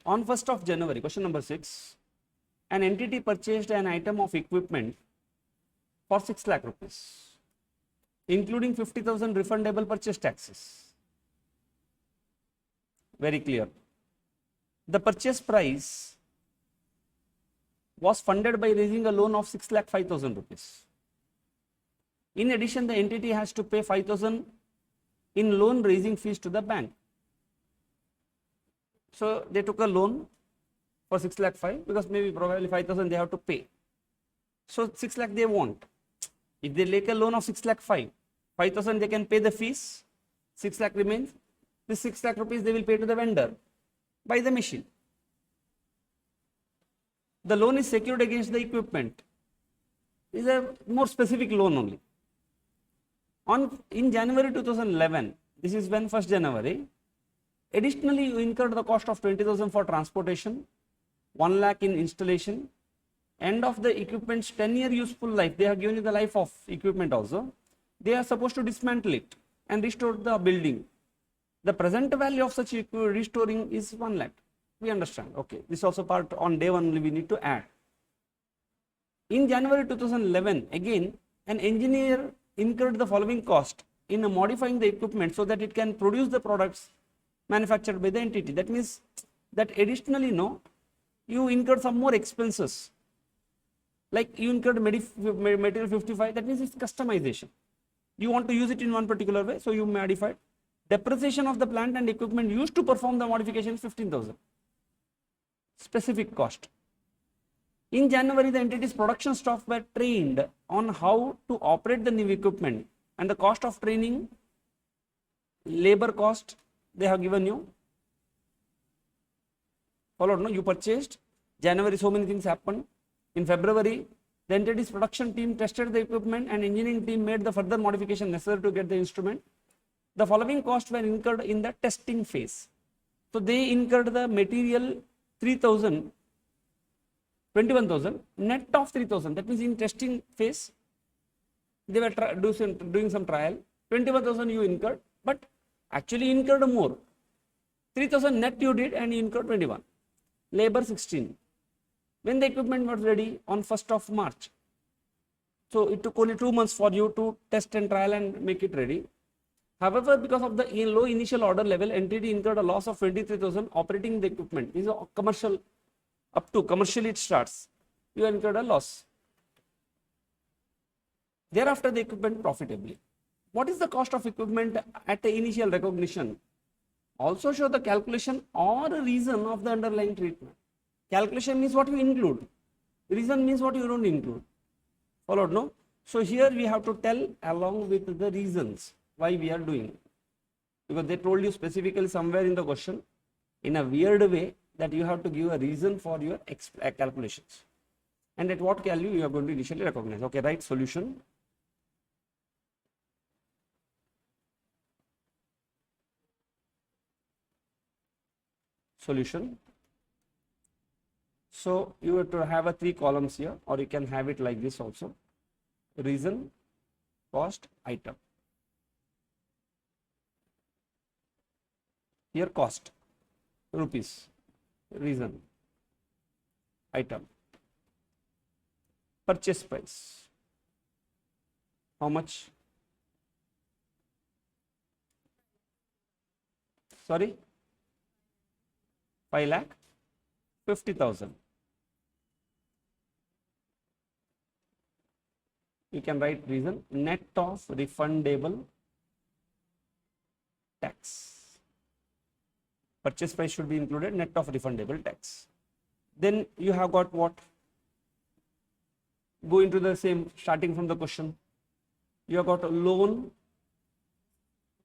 On 1st of January, question number 6, an entity purchased an item of equipment for 6 lakh rupees, including 50,000 refundable purchase taxes. Very clear. The purchase price was funded by raising a loan of 6,05,000 rupees. In addition, the entity has to pay 5,000 in loan raising fees to the bank. So they took a loan for 6,05,000 because maybe probably 5,000 they have to pay. So 6 lakh they want. If they take a loan of 6,05,000, 5,000 they can pay the fees, 6 lakh remains. This 6 lakh rupees they will pay to the vendor by the machine. The loan is secured against the equipment. It is a more specific loan only. In January 2011, this is when 1st January, additionally you incurred the cost of 20,000 for transportation, 1 lakh in installation, end of the equipment's 10-year useful life. They have given you the life of equipment also. They are supposed to dismantle it and restore the building. The present value of such restoring is 1 lakh. We understand. Okay. This is also part on day 1 only we need to add. In January 2011, again, an engineer incurred the following cost in modifying the equipment so that it can produce the products manufactured by the entity. That means that additionally, you incurred some more expenses. Like you incurred material 55, that means it's customization. You want to use it in one particular way, so you modified. Depreciation of the plant and equipment used to perform the modification 15,000. Specific cost. In January, the entity's production staff were trained on how to operate the new equipment, and the cost of training, labor cost, they have given you. Followed, no? You purchased. January, so many things happened. In February, the entity's production team tested the equipment and engineering team made the further modification necessary to get the instrument. The following costs were incurred in the testing phase. So they incurred the material 3,000, 21,000, net of 3,000. That means in testing phase, they were doing some trial. 21,000 you incurred, but actually incurred more. 3,000 net you did and you incurred 21. Labor 16. When the equipment was ready on 1st of March. So it took only 2 months for you to test and trial and make it ready. However, because of the low initial order level, entity incurred a loss of 23,000 operating the equipment. This is a commercial, up to commercially it starts. You incurred a loss. Thereafter, the equipment profitably. What is the cost of equipment at the initial recognition? Also show the calculation or reason of the underlying treatment. Calculation means what you include. Reason means what you don't include. Followed, no? So here we have to tell along with the reasons why we are doing. Because they told you specifically somewhere in the question in a weird way that you have to give a reason for your calculations. And at what value you are going to initially recognize. Okay, right, solution. Solution. So you have to have a 3 columns here, or you can have it like this also. Reason, cost, item. Here cost, rupees, reason, item, purchase price. How much? Sorry? 5,50,000. You can write reason, net of refundable tax. Purchase price should be included, net of refundable tax. Then you have got what? Go into the same, starting from the question. You have got a loan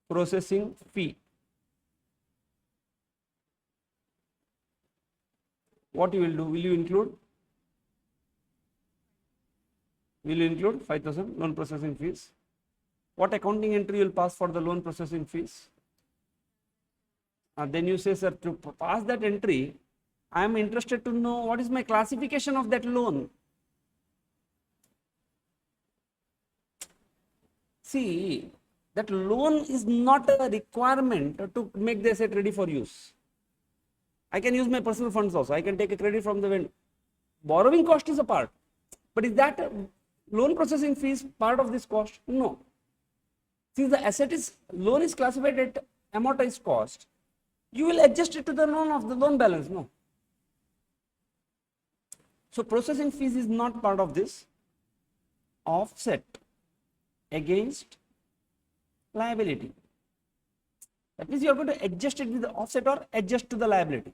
processing fee. What you will do? Will you include? Will you include 5,000 loan processing fees? What accounting entry will pass for the loan processing fees? Then you say, sir, to pass that entry, I am interested to know what is my classification of that loan. See, that loan is not a requirement to make the asset ready for use. I can use my personal funds also. I can take a credit from the vendor. Borrowing cost is a part. But is that loan processing fees part of this cost? No. Since the loan is classified at amortized cost, you will adjust it to the loan balance. No. So processing fees is not part of this offset against liability. That means you are going to adjust it with the offset or adjust to the liability.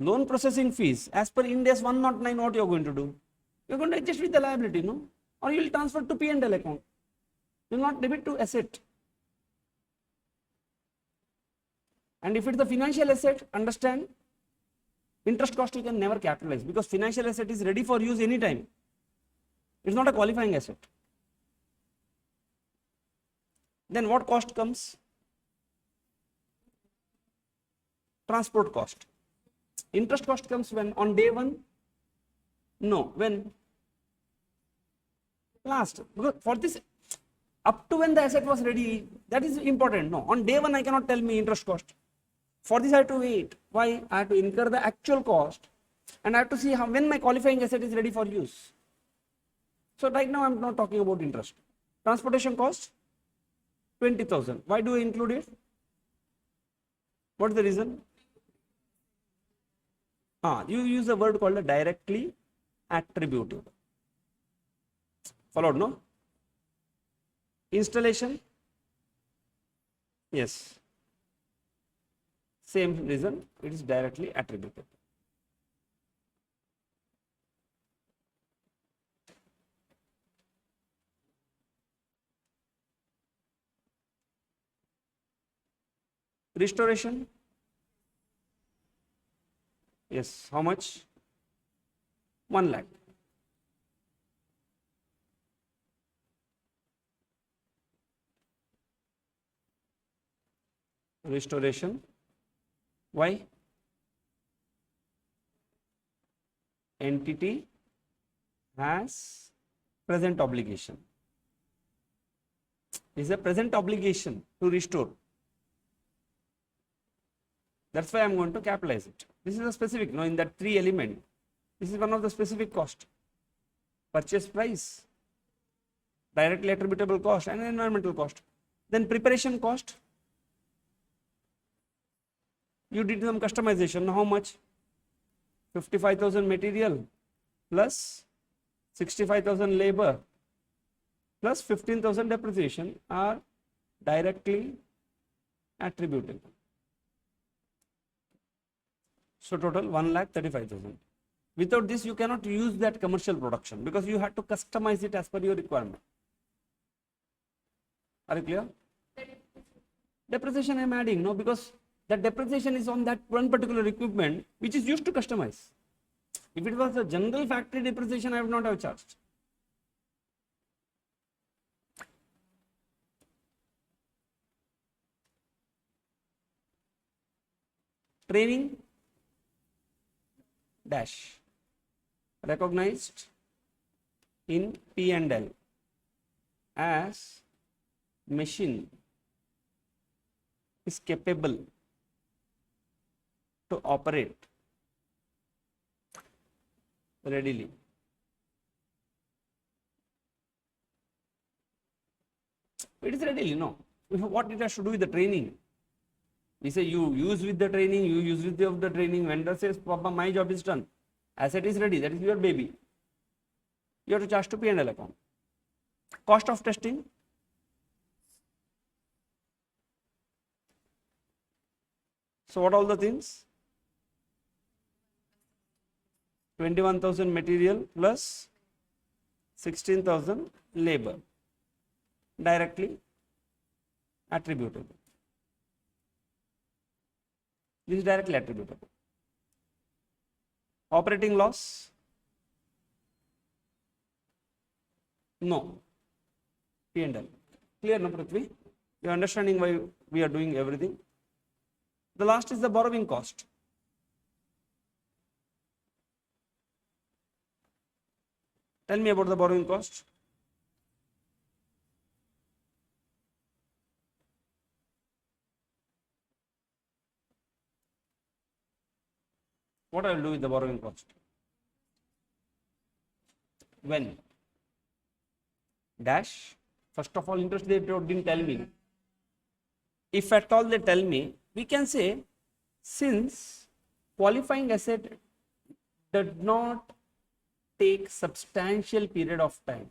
Loan processing fees as per Ind AS 109, what you are going to do? You are going to adjust with the liability, no? Or you will transfer to P&L account. You will not debit to asset. And if it is the financial asset, understand, interest cost you can never capitalize because financial asset is ready for use anytime. It is not a qualifying asset. Then what cost comes? Transport cost. Interest cost comes when? On day one? No. When? Last. Because for this, up to when the asset was ready, that is important. No. On day one, I cannot tell me interest cost. For this, I have to wait. Why? I have to incur the actual cost and I have to see when my qualifying asset is ready for use. So right now, I am not talking about interest. Transportation cost? 20,000. Why do I include it? What is the reason? You use a word called directly attributable. Followed, no? Installation? Yes. Same reason, it is directly attributable. Restoration? Yes. How much? 1 lakh. Restoration. Why? Entity has present obligation. Is a present obligation to restore. That's why I am going to capitalize it. This is a specific, in that 3 element. This is one of the specific cost. Purchase price, directly attributable cost and environmental cost. Then preparation cost. You did some customization. How much? 55,000 material plus 65,000 labor plus 15,000 depreciation are directly attributable. So total 1,35,000. Without this, you cannot use that commercial production because you have to customize it as per your requirement. Are you clear? Depreciation I am adding, no, because that depreciation is on that one particular equipment which is used to customize. If it was a general factory depreciation, I would not have charged. Training dash recognized in P&L as machine is capable to operate readily. It is readily, no. What it has to do with the training? We say you use with the training, you use with the training. Vendor says, Papa, my job is done. Asset is ready, that is your baby. You have to charge to P&L account. Cost of testing. So what all the things? 21,000 material plus 16,000 labor. Directly attributable. This is directly attributable. Operating loss? No. P&L. Clear, no, Prithvi? You are understanding why we are doing everything? The last is the borrowing cost. Tell me about the borrowing cost. What I will do with the borrowing cost? When? Dash. First of all, interest they didn't tell me. If at all they tell me, we can say since qualifying asset did not take substantial period of time.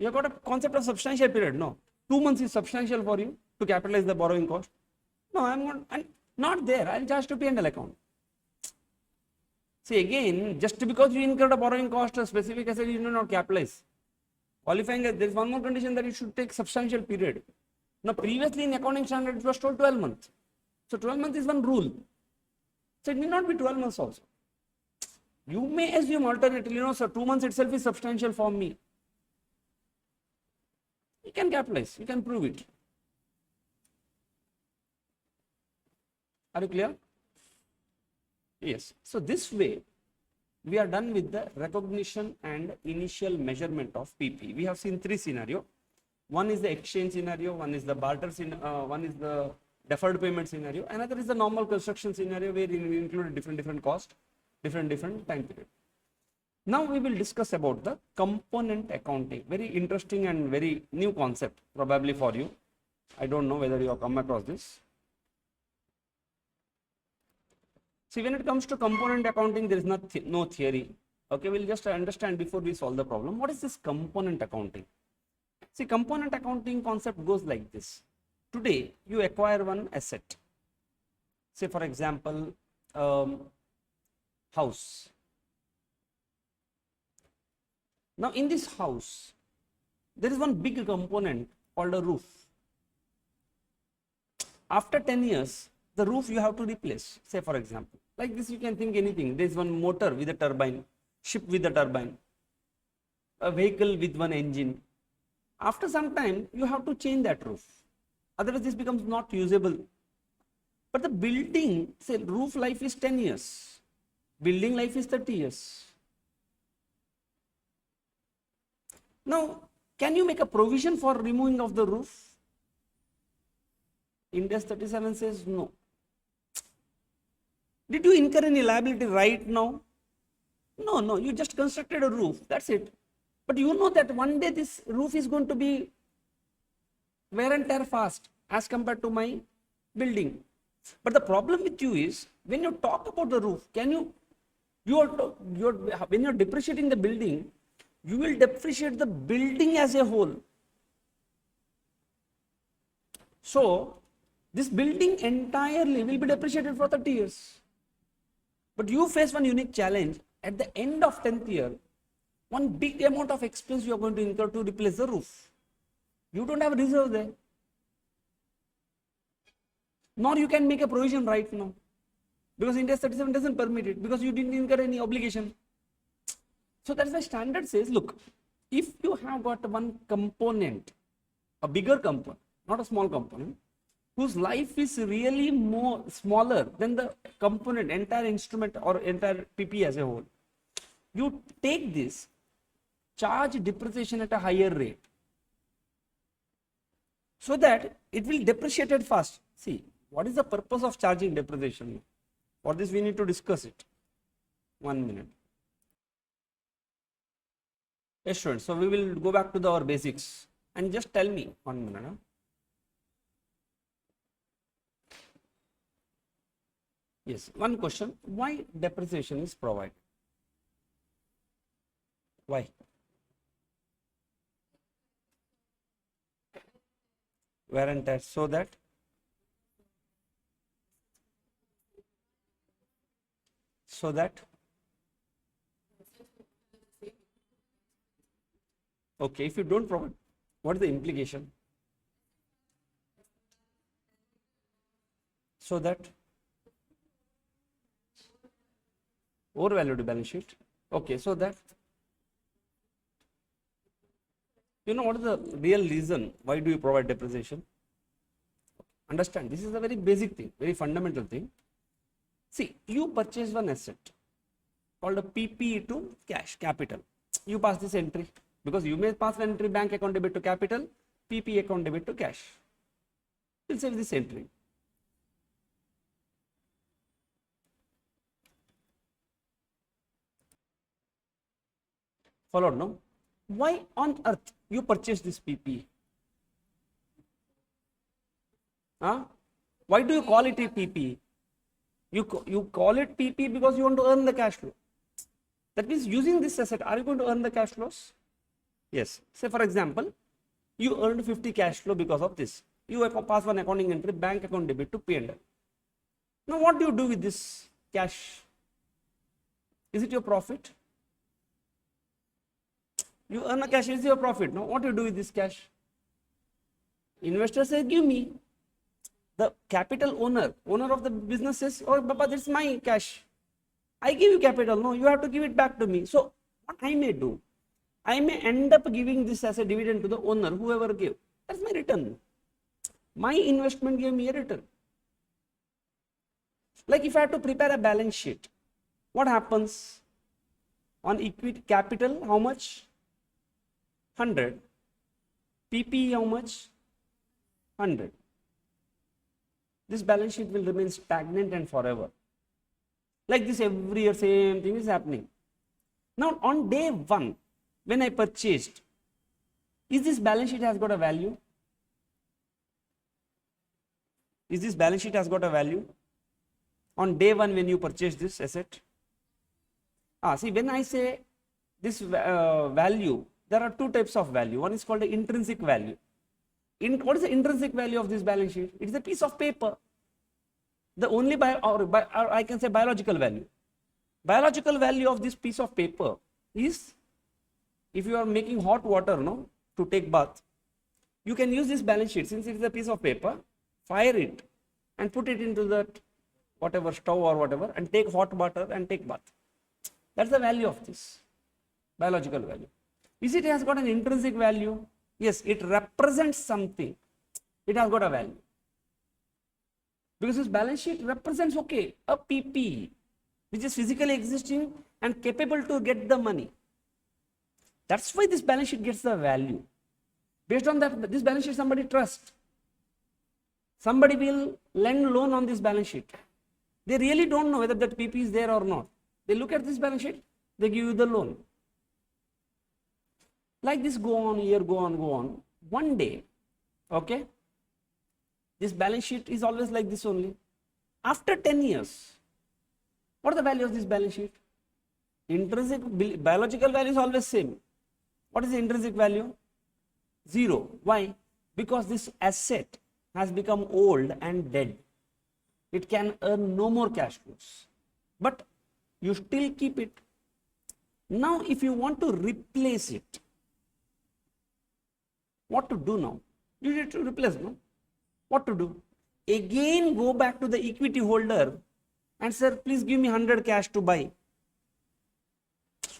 You have got a concept of substantial period, no? 2 months is substantial for you to capitalize the borrowing cost. No, I'm not there. I'll charge to P&L account. See again, just because you incurred a borrowing cost, a specific asset you do not capitalize. Qualifying, there is one more condition that it should take substantial period. Now previously in accounting standard it was told 12 months. So 12 months is one rule. So it need not be 12 months also. You may assume alternatively, so 2 months itself is substantial for me. You can capitalize, you can prove it. Are you clear? Yes. So this way, we are done with the recognition and initial measurement of PPE. We have seen 3 scenarios. One is the exchange scenario, one is the barter scenario, one is the deferred payment scenario, another is the normal construction scenario where we include different cost, different time period. Now we will discuss about the component accounting. Very interesting and very new concept probably for you. I don't know whether you have come across this. See, when it comes to component accounting, there is no theory. Okay, we'll just understand before we solve the problem. What is this component accounting? See, component accounting concept goes like this. Today, you acquire one asset. Say, for example, house. Now, in this house, there is one big component called a roof. After 10 years, the roof you have to replace. Say, for example, like this, you can think anything. There is one motor with a turbine, ship with a turbine, a vehicle with one engine. After some time, you have to change that roof. Otherwise, this becomes not usable. But the building, say, roof life is 10 years. Building life is 30 years. Now, can you make a provision for removing of the roof? Ind AS 37 says no. Did you incur any liability right now? No, you just constructed a roof, that's it. But you know that one day this roof is going to be wear and tear fast as compared to my building. But the problem with you is, when you talk about the roof, when you're depreciating the building, you will depreciate the building as a whole. So, this building entirely will be depreciated for 30 years. But you face one unique challenge. At the end of 10th year, one big amount of expense you are going to incur to replace the roof. You don't have a reserve there. Nor you can make a provision right now. Because Ind AS 37 doesn't permit it, because you didn't incur any obligation. So that's why standard says, look, if you have got one component, a bigger component, not a small component, whose life is really more smaller than the component, entire instrument or entire PPE as a whole, you take this, charge depreciation at a higher rate, so that it will depreciate it fast. See, what is the purpose of charging depreciation? For this we need to discuss it. 1 minute. Yes, students, so we will go back to our basics and just tell me 1 minute. Huh? Yes, one question, why depreciation is provided? Why? Wear and tear, so that okay, if you don't provide, what is the implication? So that overvalued balance sheet. Okay, so that you know what is the real reason why do you provide depreciation? Understand, this is a very basic thing, very fundamental thing. See, you purchase one asset called a PPE to cash, capital. You pass this entry, because you may pass an entry bank account debit to capital, PPE account debit to cash. You'll save this entry. Followed, no? Why on earth you purchase this PPE? Huh? Why do you call it a PPE? You call it PPE because you want to earn the cash flow. That means using this asset, are you going to earn the cash flows? Yes. Say for example, you earned 50 cash flow because of this. You pass one accounting entry, bank account debit to P&L. Now what do you do with this cash? Is it your profit? You earn a cash, is your profit. Now what do you do with this cash? Investor says, give me. The capital owner of the business says, oh Baba, this is my cash. I give you capital. No, you have to give it back to me. So what I may do, I may end up giving this as a dividend to the owner, whoever gave. That's my return. My investment gave me a return. Like if I have to prepare a balance sheet, what happens? On equity capital, how much? 100. PPE, how much? 100. This balance sheet will remain stagnant and forever. Like this every year, same thing is happening. Now on day one, when I purchased, is this balance sheet has got a value? Is this balance sheet has got a value? On day one when you purchase this asset? See, when I say this value, there are two types of value. One is called the intrinsic value. What is the intrinsic value of this balance sheet? It is a piece of paper. The only or I can say biological value. Biological value of this piece of paper is, if you are making hot water, no, to take bath, you can use this balance sheet. Since it is a piece of paper, fire it and put it into that whatever stove or whatever and take hot water and take bath. That's the value of this biological value. Is it has got an intrinsic value? Yes, it represents something. It has got a value. Because this balance sheet represents, okay, a PPE, which is physically existing and capable to get the money. That's why this balance sheet gets the value. Based on that, this balance sheet somebody trusts. Somebody will lend loan on this balance sheet. They really don't know whether that PPE is there or not. They look at this balance sheet, they give you the loan. Like this go on, year go on. One day, okay, this balance sheet is always like this only. After 10 years, what is the value of this balance sheet? Intrinsic, biological value is always same. What is the intrinsic value? 0. Why? Because this asset has become old and dead. It can earn no more cash flows. But you still keep it. Now, if you want to replace it, what to do now? You need to replace, no? What to do? Again, go back to the equity holder and say, please give me 100 cash to buy.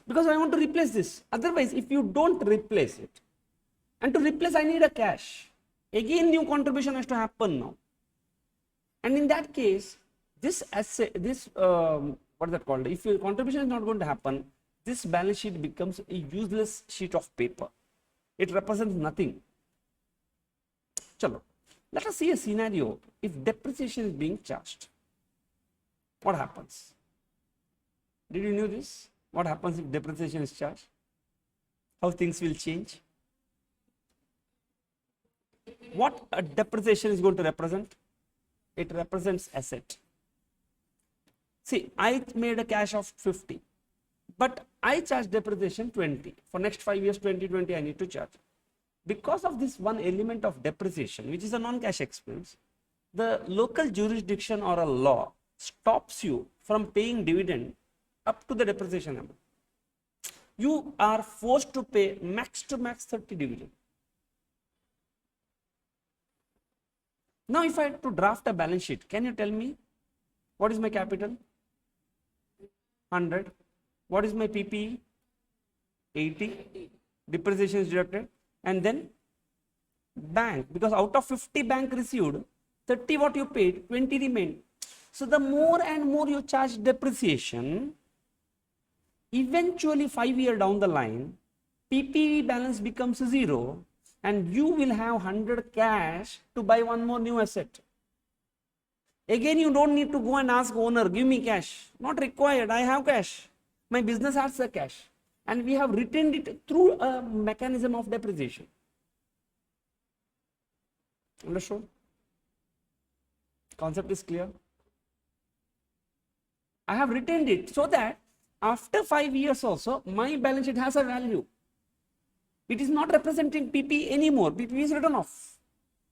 Because I want to replace this. Otherwise, if you don't replace it, and to replace I need a cash. Again, new contribution has to happen now. And in that case, this asset, what is that called? If your contribution is not going to happen, this balance sheet becomes a useless sheet of paper. It represents nothing. Chalo. Let us see a scenario. If depreciation is being charged, what happens? Did you know this? What happens if depreciation is charged? How things will change? What a depreciation is going to represent? It represents asset. See, I made a cash of 50, but I charge depreciation 20. For next 5 years, 20 I need to charge. Because of this one element of depreciation, which is a non-cash expense, the local jurisdiction or a law stops you from paying dividend up to the depreciation amount. You are forced to pay max to max 30 dividend. Now, if I had to draft a balance sheet, can you tell me what is my capital? 100. What is my PPE? 80. Depreciation is deducted. And then bank, because out of 50 bank received, 30 what you paid, 20 remained. So the more and more you charge depreciation, eventually 5 years down the line, PPE balance becomes 0 and you will have 100 cash to buy one more new asset. Again, you don't need to go and ask owner, give me cash. Not required, I have cash. My business has the cash. and we have retained it through a mechanism of depreciation. Understood? Concept is clear? I have retained it so that after 5 years also, my balance sheet has a value. It is not representing PPE anymore. PPE is written off.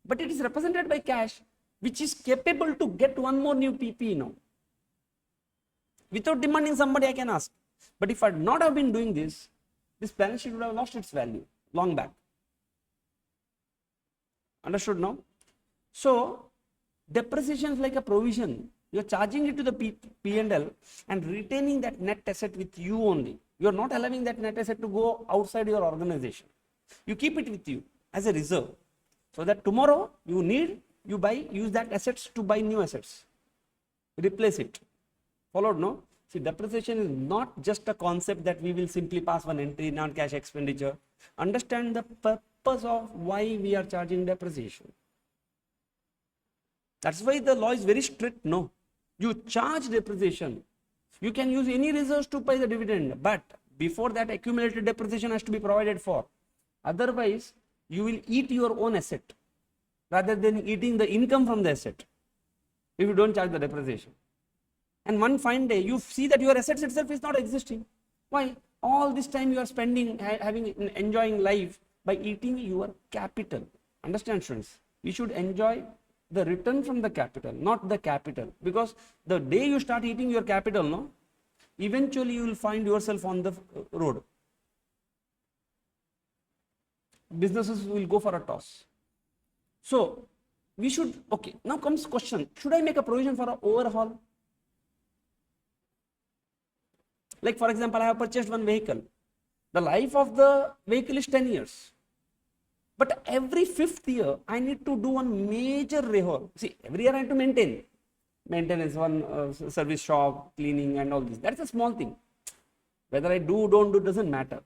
But it is represented by cash, which is capable to get one more new PPE now. Without demanding somebody, I can ask. But if I had not have been doing this, this balance sheet would have lost its value long back. Understood now? So, depreciation is like a provision. You are charging it to the P&L and retaining that net asset with you only. You are not allowing that net asset to go outside your organization. You keep it with you as a reserve, so that tomorrow you need, you buy, use that assets to buy new assets. Replace it. Followed, no? See, depreciation is not just a concept that we will simply pass one entry, non-cash expenditure. Understand the purpose of why we are charging depreciation. That's why the law is very strict, no? You charge depreciation. You can use any reserves to pay the dividend, but before that, accumulated depreciation has to be provided for. Otherwise, you will eat your own asset rather than eating the income from the asset if you don't charge the depreciation. And one fine day, you see that your assets itself is not existing. Why? All this time you are spending, enjoying life by eating your capital. Understand, students? You should enjoy the return from the capital, not the capital. Because the day you start eating your capital, no, eventually you will find yourself on the road. Businesses will go for a toss. So, we should, okay, now comes question, should I make a provision for an overhaul? Like for example, I have purchased one vehicle. The life of the vehicle is 10 years. But every 5th year, I need to do one major rehaul. See, every year I have to maintain. Maintenance, one service shop, cleaning and all this. That's a small thing. Whether I do, don't do, doesn't matter.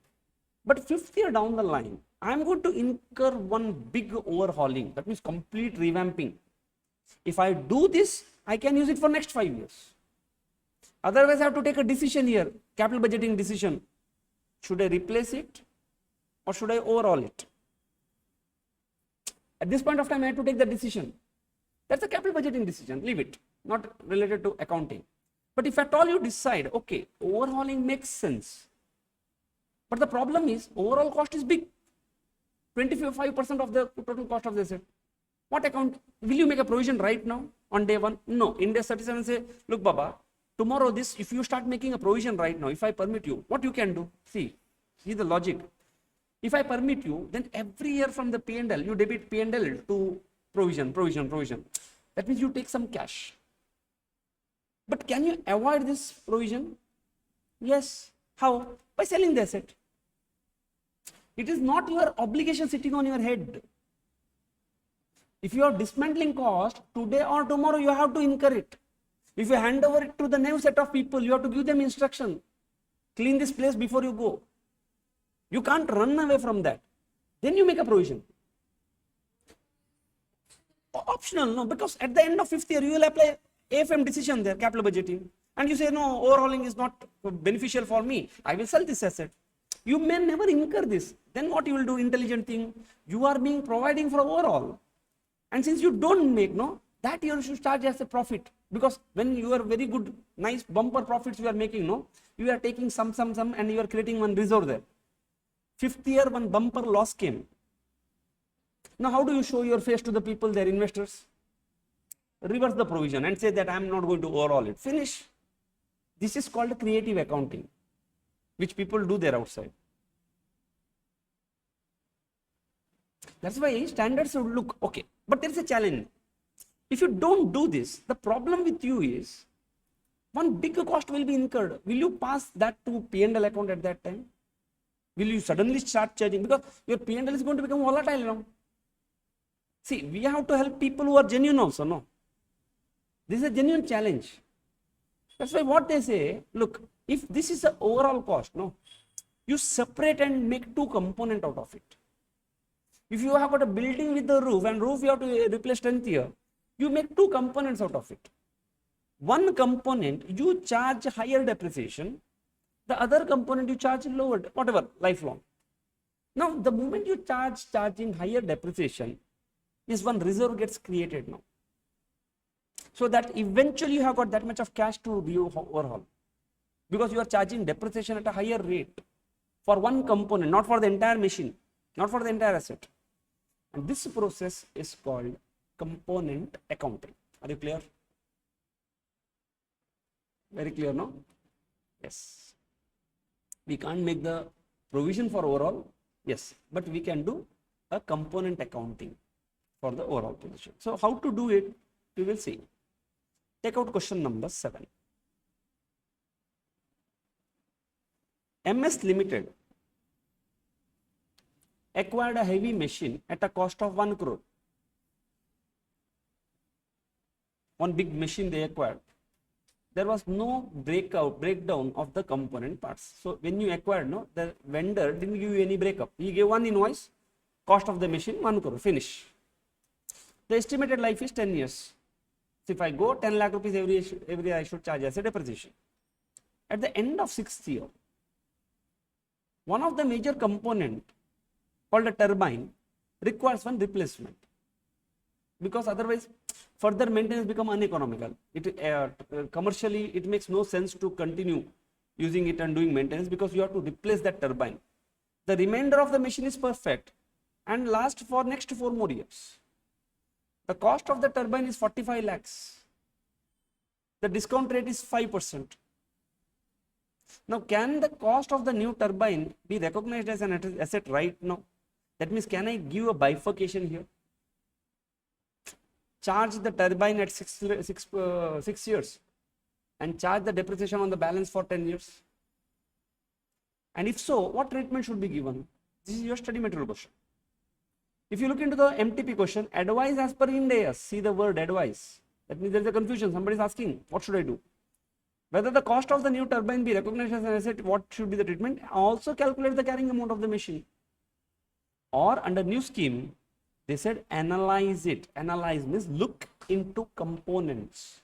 But 5th year down the line, I'm going to incur one big overhauling. That means complete revamping. If I do this, I can use it for next 5 years. Otherwise, I have to take a decision here, capital budgeting decision. Should I replace it or should I overhaul it? At this point of time, I have to take the decision. That's a capital budgeting decision. Leave it. Not related to accounting. But if at all you decide, okay, overhauling makes sense. But the problem is, overall cost is big. 25% of the total cost of the asset. What account? Will you make a provision right now on day one? No. Ind AS 37 say, look, Baba, tomorrow this, if you start making a provision right now, if I permit you, what you can do? See the logic. If I permit you, then every year from the P&L, you debit P&L to provision. That means you take some cash. But can you avoid this provision? Yes. How? By selling the asset. It is not your obligation sitting on your head. If you are dismantling cost, today or tomorrow you have to incur it. If you hand over it to the new set of people, you have to give them instruction. Clean this place before you go. You can't run away from that. Then you make a provision. Optional, no, because at the end of 5th year, you will apply AFM decision there, capital budgeting. And you say, no, overhauling is not beneficial for me. I will sell this asset. You may never incur this. Then what you will do, intelligent thing, you are being providing for overall. And since you don't make, no, that you should charge as a profit. Because when you are very good, nice bumper profits you are making, no, you are taking some and you are creating one reserve there. 5th year, one bumper loss came. Now, how do you show your face to the people, their investors? Reverse the provision and say that I am not going to overhaul it. Finish. This is called creative accounting, which people do there outside. That's why standards would look okay. But there is a challenge. If you don't do this, the problem with you is one big cost will be incurred. Will you pass that to P&L account at that time? Will you suddenly start charging? Because your P&L is going to become volatile now. See, we have to help people who are genuine also, no? This is a genuine challenge. That's why what they say, look, if this is the overall cost, no, you separate and make 2 components out of it. If you have got a building with the roof and roof you have to replace 10th year, you make 2 components out of it. One component, you charge higher depreciation. The other component you charge lowered, whatever, lifelong. Now, the moment you charging higher depreciation is one reserve gets created now. So that eventually you have got that much of cash to overhaul, because you are charging depreciation at a higher rate for one component, not for the entire machine, not for the entire asset. And this process is called component accounting. Are you clear? Very clear, no? Yes. We can't make the provision for overall, yes, but we can do a component accounting for the overall position. So how to do it, we will see. Take out question number 7. MS Limited acquired a heavy machine at a cost of 1 crore. One big machine they acquired. There was no breakdown of the component parts. So when you acquired, no, the vendor didn't give you any breakup. He gave one invoice, cost of the machine 1 crore, finish. The estimated life is 10 years. So if I go 10 lakh rupees every year I should charge as a depreciation. At the end of 6th year, one of the major component called a turbine requires one replacement, because otherwise further maintenance become uneconomical. Commercially it makes no sense to continue using it and doing maintenance, because you have to replace that turbine. The remainder of the machine is perfect and lasts for next 4 more years. The cost of the turbine is 45 lakhs. The discount rate is 5%. Now, can the cost of the new turbine be recognized as an asset right now? That means, can I give a bifurcation here? Charge the turbine at 6 years and charge the depreciation on the balance for 10 years? And if so, what treatment should be given? This is your study material question. If you look into the MTP question, advise as per Ind AS, see the word advise. That means there is a confusion. Somebody is asking, what should I do? Whether the cost of the new turbine be recognized as an asset, what should be the treatment? Also calculate the carrying amount of the machine. Or under new scheme, they said analyze it. Analyze means look into components.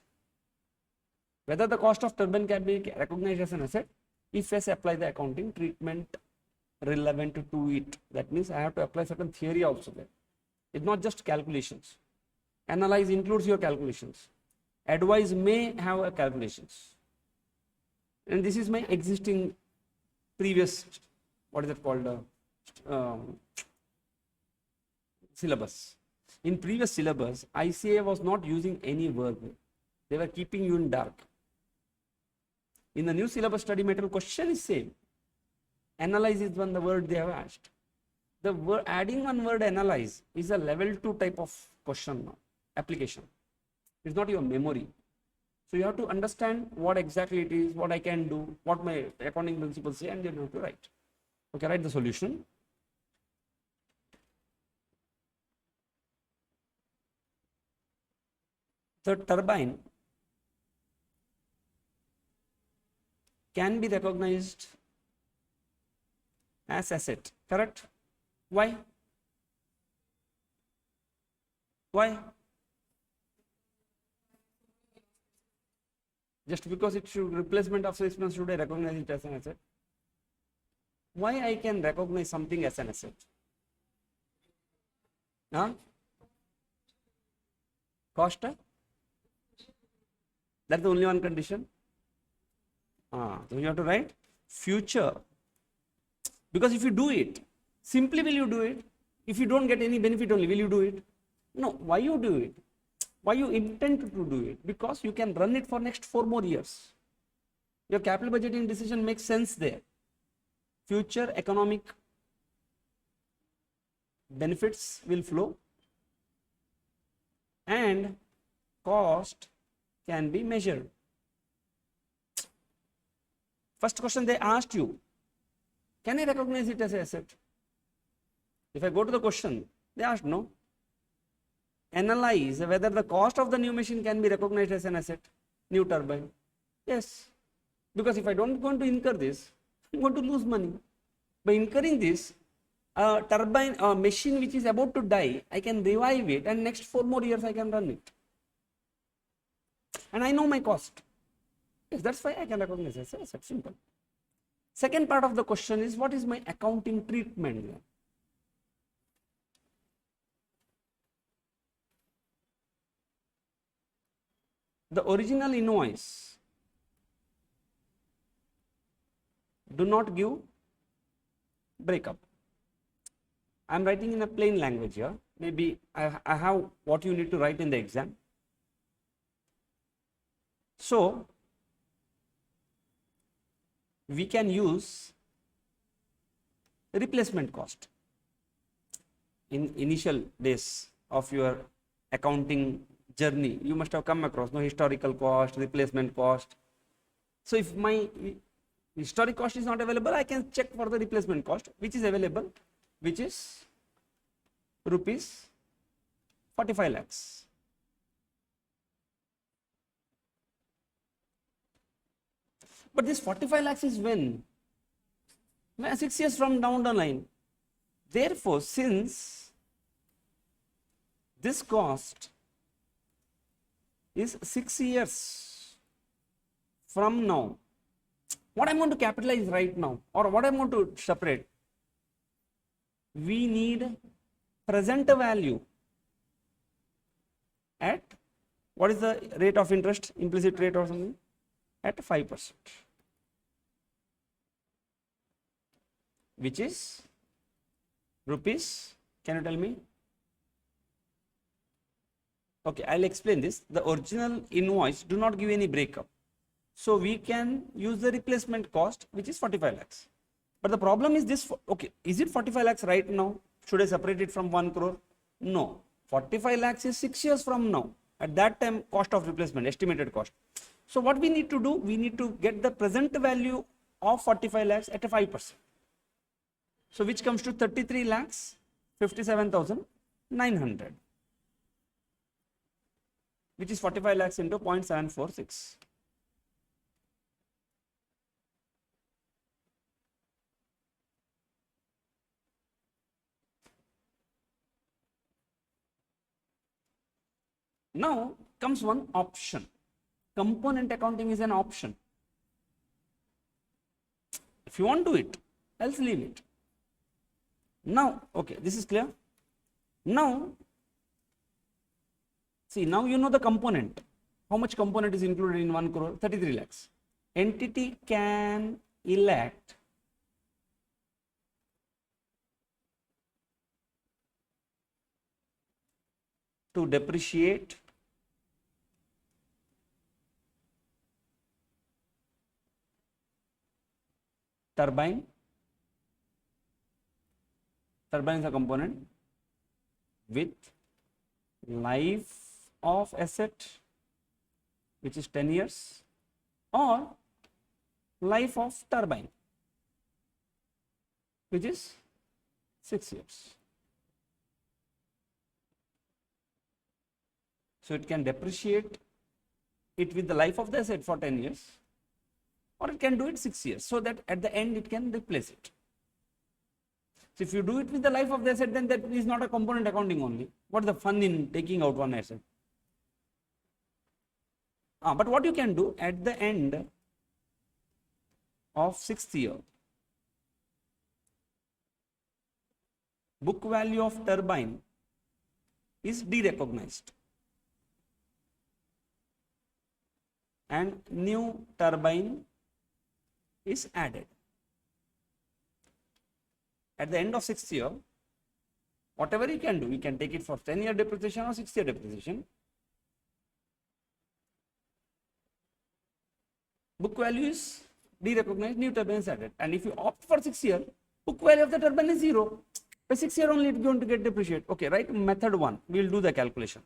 Whether the cost of turbine can be recognized as an asset, if yes, apply the accounting treatment relevant to it. That means I have to apply certain theory also there. It's not just calculations. Analyze includes your calculations. Advise may have a calculations. And this is my existing previous, what is it called, syllabus. In previous syllabus, ICA was not using any verb. They were keeping you in dark. In the new syllabus study material, question is same. Analyze is one the word they have asked. The word, adding one word analyze is a level 2 type of question now, application. It's not your memory. So you have to understand what exactly it is, what I can do, what my accounting principles say, and then you have to write. Okay, write the solution. The turbine can be recognized as asset, correct? Why? Why? Just because it should replacement of 6 months, should I recognize it as an asset? Why I can recognize something as an asset? Huh? Cost? That's the only one condition. So you have to write future. Because if you do it, simply will you do it? If you don't get any benefit only, will you do it? No. Why you do it? Why you intend to do it? Because you can run it for next 4 more years. Your capital budgeting decision makes sense there. Future economic benefits will flow and cost can be measured. First question they asked you, can I recognize it as an asset? If I go to the question, they asked no. Analyze whether the cost of the new machine can be recognized as an asset, new turbine. Yes, because if I don't going to incur this, I'm going to lose money. By incurring this, a turbine, a machine which is about to die, I can revive it and next 4 more years I can run it. And I know my cost. Yes, that's why I can recognize as an asset, simple. Second part of the question is, what is my accounting treatment? The original invoice do not give breakup. I am writing in a plain language here. Maybe I have what you need to write in the exam. So we can use replacement cost. In initial days of your accounting journey, you must have come across historical cost, replacement cost. So if my historic cost is not available, I can check for the replacement cost, which is available, which is rupees 45 lakhs. But this 45 lakhs is when? 6 years from down the line. Therefore, since this cost is 6 years from now, what I'm going to capitalize right now, or what I'm going to separate, we need present value at, what is the rate of interest, implicit rate or something, at 5%, which is rupees, can you tell me? Okay, I'll explain this. The original invoice do not give any breakup. So we can use the replacement cost, which is 45 lakhs. But the problem is this, okay, is it 45 lakhs right now? Should I separate it from 1 crore? No, 45 lakhs is 6 years from now. At that time, cost of replacement, estimated cost. So what we need to do, we need to get the present value of 45 lakhs at a 5%. So which comes to 33 lakhs 57,900, which is 45 lakhs into 0.746. Now comes one option. Component accounting is an option. If you want to do it, else leave it. Now, okay, this is clear. Now, see, now you know the component. How much component is included in 1 crore? 33 lakhs. Entity can elect to depreciate turbine. Turbine is a component with life of asset, which is 10 years, or life of turbine, which is 6 years. So it can depreciate it with the life of the asset for 10 years, or it can do it 6 years, so that at the end it can replace it. So if you do it with the life of the asset, then that is not a component accounting only. What's the fun in taking out one asset? But what you can do at the end of 6th year, book value of turbine is derecognized and new turbine is added. At the end of 6th year, whatever you can do, you can take it for 10-year depreciation or 6-year depreciation. Book value is derecognized, new turbine is added. And if you opt for 6 year, book value of the turbine is 0. By 6 year only it is going to get depreciated. Okay, right? Method 1, we will do the calculation.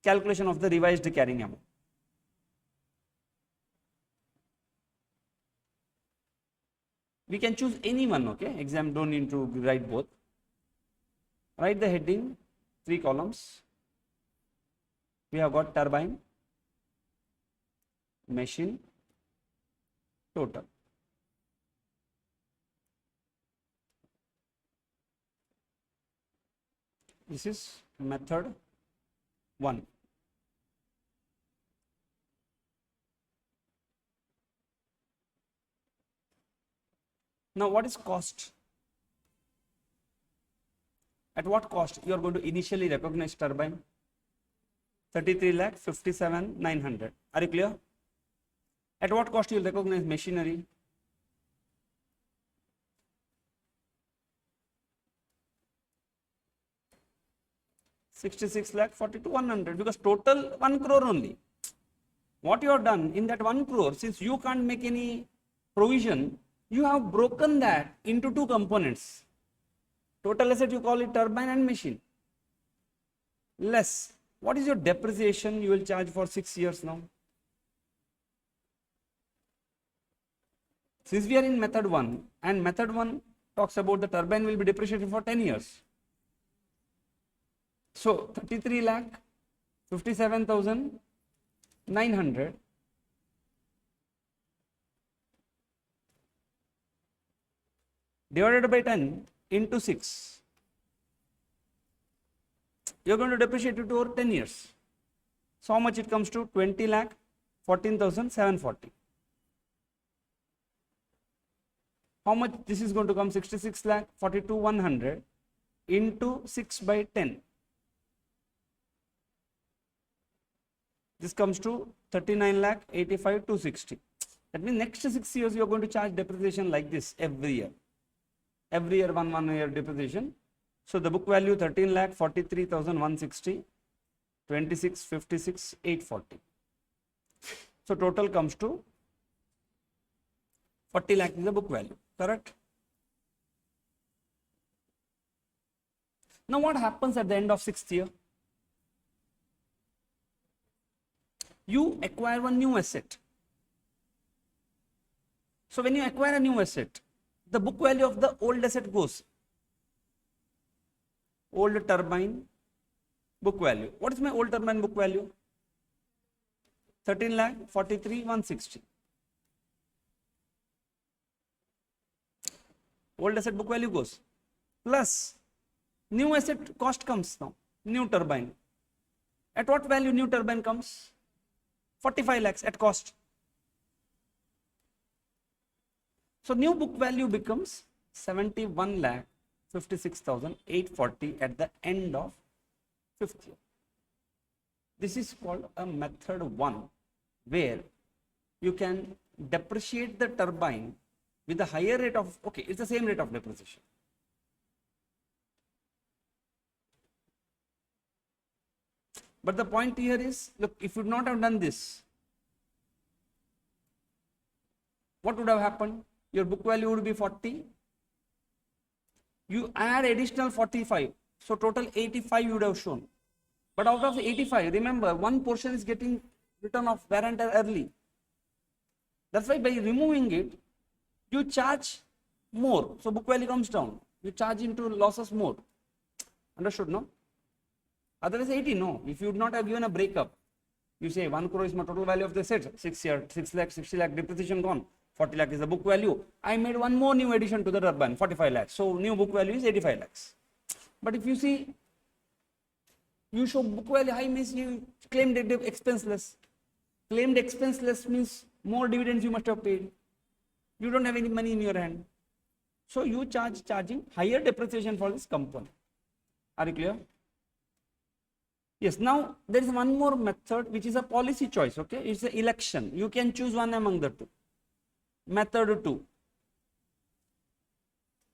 Calculation of the revised carrying amount. We can choose any one, okay? Exam don't need to write both. Write the heading, 3 columns. We have got turbine, machine, total. This is method 1. Now what is cost? At what cost you are going to initially recognize turbine? 33 lakh 57,900. Are you clear? At what cost you will recognize machinery? ₹66 lakh 42,100, because total 1 crore only. What you have done in that 1 crore, since you can't make any provision, you have broken that into two components. Total asset you call it turbine and machine. Less. What is your depreciation you will charge for 6 years now? Since we are in method 1 and method 1 talks about the turbine will be depreciated for 10 years. So 33 lakh 57,900 divided by 10 into 6. You are going to depreciate it over 10 years. So how much it comes to? 20 lakh 14,740. How much this is going to come? 66 lakh 42,100 into 6 by 10. This comes to 39 lakh 85,260. That means next 6 years you are going to charge depreciation like this every year. Every year 1 year depreciation. So the book value 13 lakh 43,160, 26 56 840. So total comes to 40 lakh is the book value. Correct? Now what happens at the end of 6th year? You acquire one new asset. So when you acquire a new asset, the book value of the old asset goes. Old turbine book value. What is my old turbine book value? 13 lakh 43,160. Old asset book value goes. Plus new asset cost comes now. New turbine. At what value new turbine comes? 45 lakhs at cost. So new book value becomes 71 lakh 56,840 at the end of 5th year. This is called a method 1, where you can depreciate the turbine with a higher rate of, okay, it's the same rate of depreciation. But the point here is, look, if you would not have done this, what would have happened? Your book value would be 40. You add additional 45. So total 85 you would have shown. But out of the 85, remember, one portion is getting written off wear and tear early. That's why by removing it, you charge more. So book value comes down. You charge into losses more. Understood, no? Otherwise 80, no. If you would not have given a breakup, you say 1 crore is my total value of the asset, 6 lakh, 60 lakh depreciation gone, 40 lakh is the book value. I made one more new addition to the turbine, 45 lakhs. So new book value is 85 lakhs. But if you see, you show book value high means you claimed expense less. Claimed expense less means more dividends you must have paid. You don't have any money in your hand. So you charging higher depreciation for this component. Are you clear? Yes, now there is one more method which is a policy choice, okay? It's an election. You can choose one among the two. Method 2.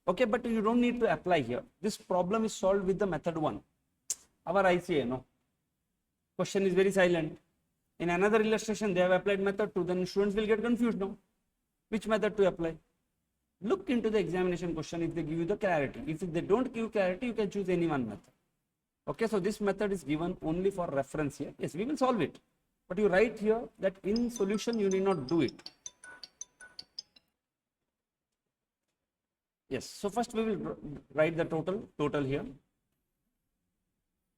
Okay, but you don't need to apply here. This problem is solved with the method 1. Our ICA, no? Question is very silent. In another illustration, they have applied method 2. Then students will get confused now. Which method to apply? Look into the examination question if they give you the clarity. If they don't give clarity, you can choose any one method. Okay, so this method is given only for reference here. Yes, we will solve it. But you write here that in solution you need not do it. Yes, so first we will write the total here.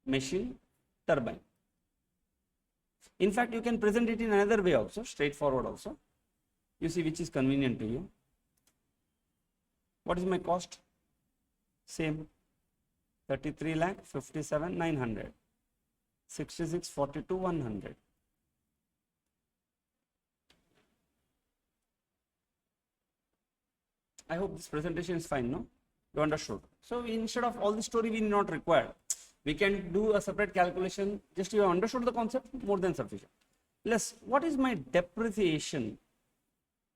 Machine, turbine. In fact, you can present it in another way also, straightforward also. You see which is convenient to you. What is my cost? Same. 33 lakh 57,900, 66 42 100. I hope this presentation is fine, no? You understood. So instead of all the story we not required, we can do a separate calculation. Just you have understood the concept, more than sufficient. Plus, what is my depreciation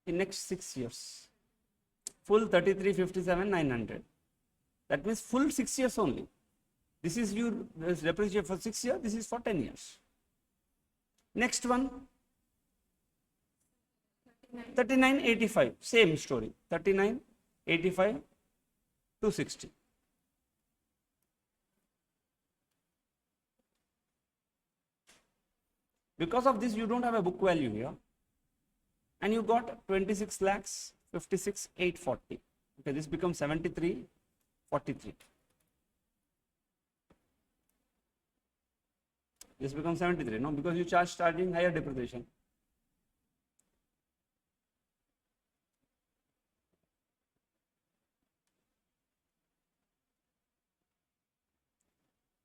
in next 6 years? Full 3357 900. That means full 6 years only. This is your depreciation for 6 years. This is for 10 years. Next one, 3985. Same story. 3985 to 60. Because of this, you don't have a book value here, and you got 26 lakhs 56 840. Okay, this becomes 7343. This becomes 73, no, because you charging higher depreciation.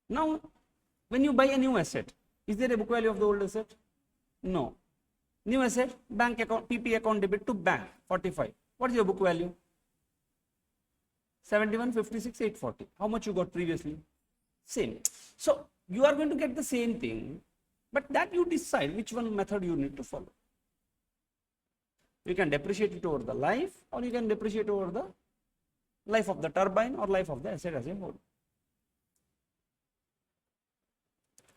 Now, when you buy a new asset, is there a book value of the old asset? No. New asset, bank account, PPE account debit to bank, 45. What is your book value? 71 56 840. How much you got previously? Same. So you are going to get the same thing, but that you decide which one method you need to follow. You can depreciate it over the life, or you can depreciate over the life of the turbine or life of the asset as a whole.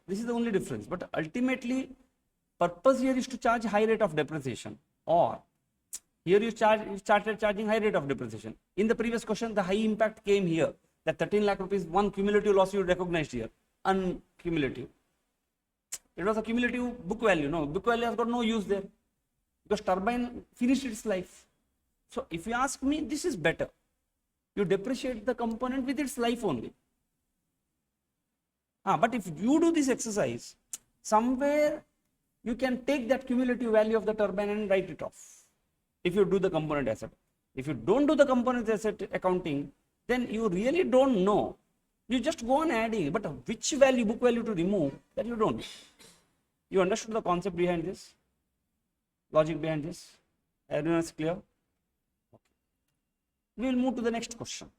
This is the only difference, but ultimately purpose here is to charge high rate of depreciation, or here you started charging high rate of depreciation. In the previous question, the high impact came here, that 13 lakh rupees, one cumulative loss you recognized here, uncumulative. It was a cumulative book value. No, book value has got no use there, because turbine finished its life. So if you ask me, this is better. You depreciate the component with its life only. But if you do this exercise, somewhere you can take that cumulative value of the turbine and write it off, if you do the component asset. If you don't do the component asset accounting, then you really don't know. You just go on adding, but which value, book value to remove, that you don't. You understood the concept behind this? Logic behind this? Everyone is clear? Okay. We will move to the next question.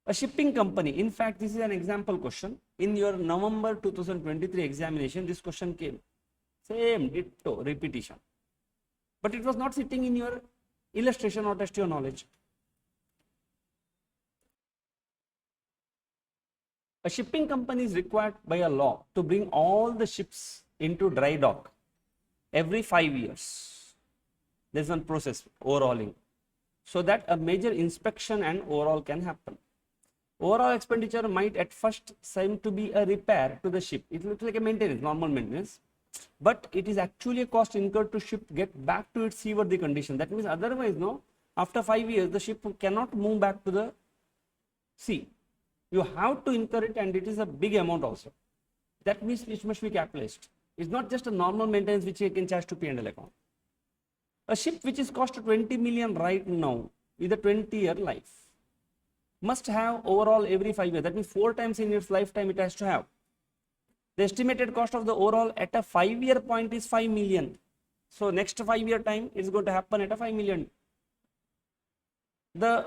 A shipping company, in fact, this is an example question. In your November 2023 examination, this question came. Same, ditto, repetition. But it was not sitting in your illustration or test your knowledge. A shipping company is required by a law to bring all the ships into dry dock every 5 years. There is one process, overhauling, so that a major inspection and overhaul can happen. Overall expenditure might at first seem to be a repair to the ship. It looks like a maintenance, normal maintenance, but it is actually a cost incurred to ship get back to its seaworthy condition. That means otherwise, no, after 5 years, the ship cannot move back to the sea. You have to incur it, and it is a big amount also. That means it must be capitalized. It's not just a normal maintenance which you can charge to P&L account. A ship which is cost 20 million right now with a 20-year life must have overall every 5 years. That means 4 times in its lifetime it has to have. The estimated cost of the overall at a 5-year point is 5 million. So next 5-year time is going to happen at a 5 million. The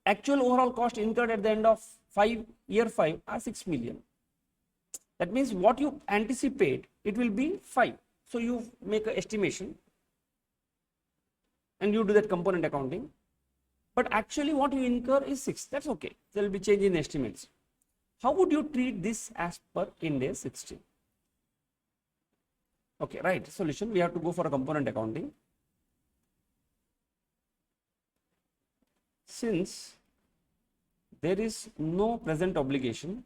actual overall cost incurred at the end of year 5 are 6 million. That means what you anticipate, it will be 5. So you make an estimation and you do that component accounting. But actually what you incur is 6. That's okay. There will be change in estimates. How would you treat this as per Ind AS 16? Okay, right. Solution. We have to go for a component accounting. Since there is no present obligation,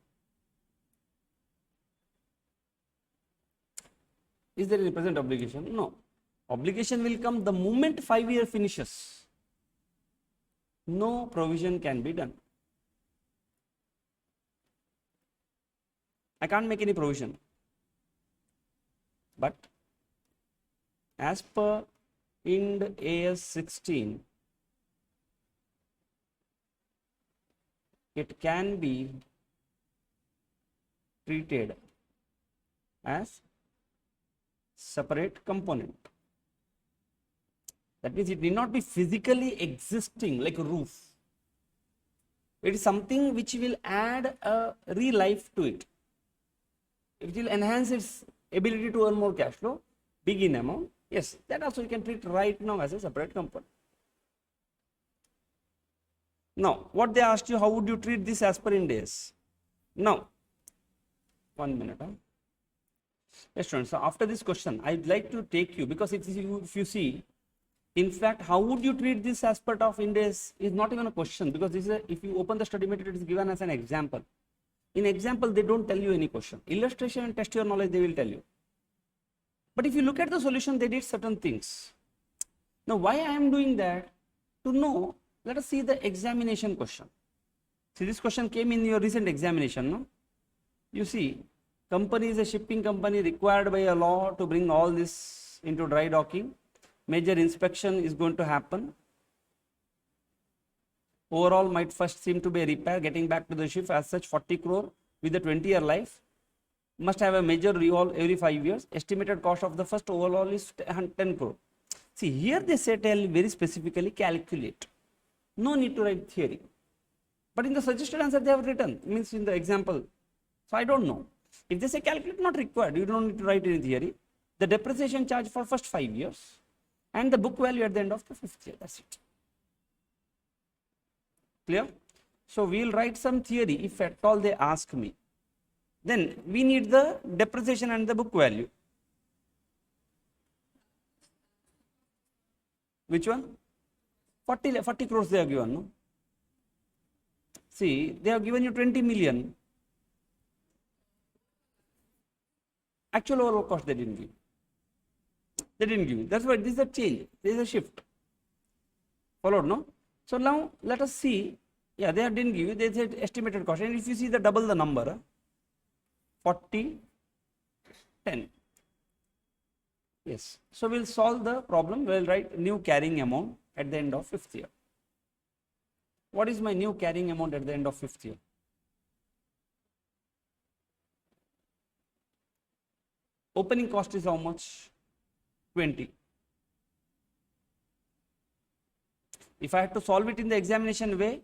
is there any present obligation? No. Obligation will come the moment 5-year finishes. No provision can be done. I can't make any provision. But as per Ind AS 16, it can be treated as separate component. That means it need not be physically existing like a roof. It is something which will add a real life to it. It will enhance its ability to earn more cash flow, big in amount. Yes, that also you can treat right now as a separate component. Now, what they asked you, how would you treat this as per Ind AS? Now, 1 minute. Yes, students. So after this question, I'd like to take you, because if you see, in fact, how would you treat this aspect of Ind AS is not even a question, because this is a, if you open the study material, it is given as an example. In example, they don't tell you any question. Illustration and test your knowledge, they will tell you. But if you look at the solution, they did certain things. Now, why I am doing that? To know, let us see the examination question. See, this question came in your recent examination, no? You see, company is a shipping company required by a law to bring all this into dry docking. Major inspection is going to happen. Overall might first seem to be a repair, getting back to the ship, as such 40 crore with a 20-year life. Must have a major rehaul every 5 years. Estimated cost of the first overhaul is 10 crore. See, here they say, tell very specifically calculate. No need to write theory. But in the suggested answer they have written, means in the example. So I don't know. If they say calculate, not required, you don't need to write any theory. The depreciation charge for first 5 years and the book value at the end of the 5th year, that's it. Clear? So we will write some theory if at all they ask me. Then we need the depreciation and the book value. Which one? 40 crores they have given, no? See, they have given you 20 million. Actual overall cost they didn't give. They didn't give you. That's why this is a change. This is a shift. Followed, no? So now let us see. Yeah, they didn't give you. They said estimated cost. And if you see the double the number, 40, 10. Yes. So we'll solve the problem. We'll write new carrying amount at the end of 5th year. What is my new carrying amount at the end of 5th year? Opening cost is how much? 20. If I have to solve it in the examination way,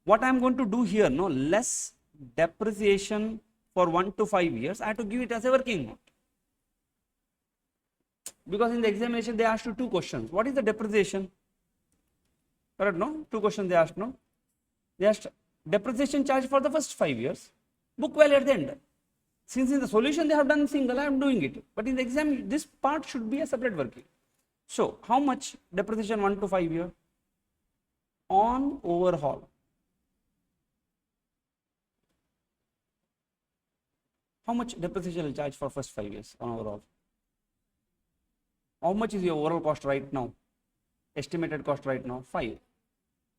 what I am going to do here, no, less depreciation for 1 to 5 years, I have to give it as a working note. Because in the examination they asked you 2 questions. What is the depreciation? Correct, no? 2 questions they asked, no? They asked depreciation charge for the first 5 years, book value at the end. Since in the solution they have done single, I am doing it. But in the exam, this part should be a separate working. So, how much depreciation 1 to 5 year? On overhaul. How much depreciation will charge for first 5 years on overall? How much is your overall cost right now? Estimated cost right now? 5.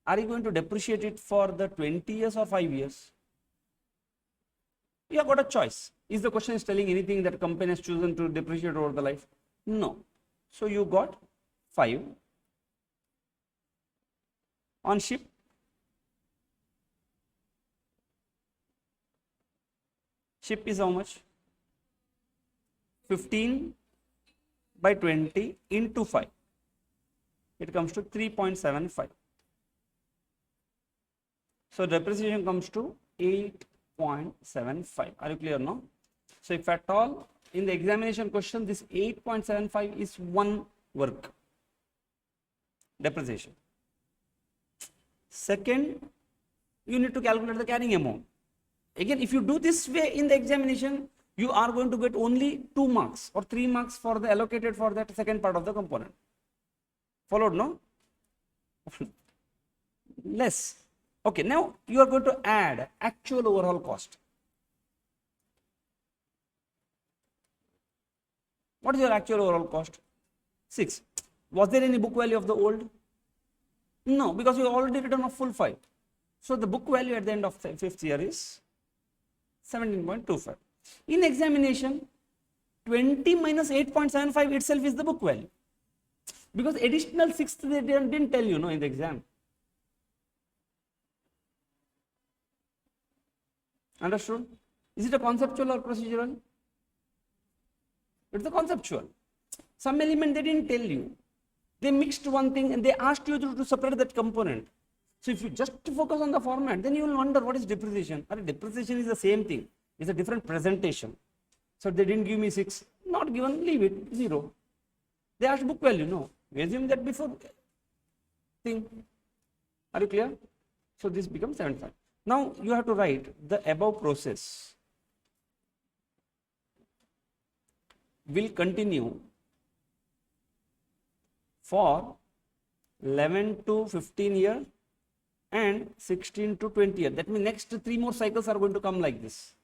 Are you going to depreciate it for the 20 years or 5 years? You have got a choice. Is the question is telling anything that company has chosen to depreciate over the life? No. So you got 5. On ship, ship is how much? 15 by 20 into 5. It comes to 3.75. So depreciation comes to 8.75. Are you clear now? So if at all in the examination question this 8.75 is one work, depreciation. Second, you need to calculate the carrying amount. Again, if you do this way in the examination, you are going to get only 2 marks or 3 marks for the allocated for that second part of the component. Followed, no? Less. Okay, now you are going to add actual overall cost. What is your actual overall cost? 6. Was there any book value of the old? No, because you already written a full 5. So the book value at the end of the 5th year is 17.25. In examination, 20 minus 8.75 itself is the book value. Because additional 6th they didn't tell you, no, in the exam. Understood? Is it a conceptual or procedural? It's a conceptual. Some element they didn't tell you. They mixed one thing and they asked you to separate that component. So if you just focus on the format, then you will wonder what is depreciation. Depreciation is the same thing. It's a different presentation. So they didn't give me 6, not given, leave it, 0. They asked book value, no. We assume that before thing. Are you clear? So this becomes 75. Now you have to write the above process will continue for 11 to 15 years and 16 to 20 years. That means next 3 more cycles are going to come like this.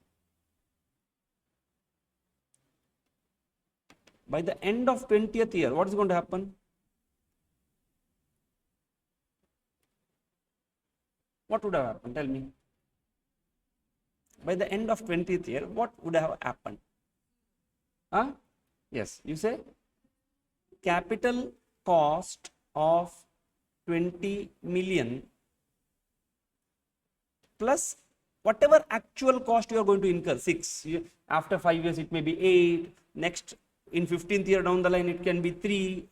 By the end of 20th year, what is going to happen? What would have happened? Tell me. By the end of 20th year, what would have happened? Huh? Yes, you say capital cost of 20 million plus whatever actual cost you are going to incur, 6. After 5 years, it may be 8. Next, in 15th year down the line, it can be 3.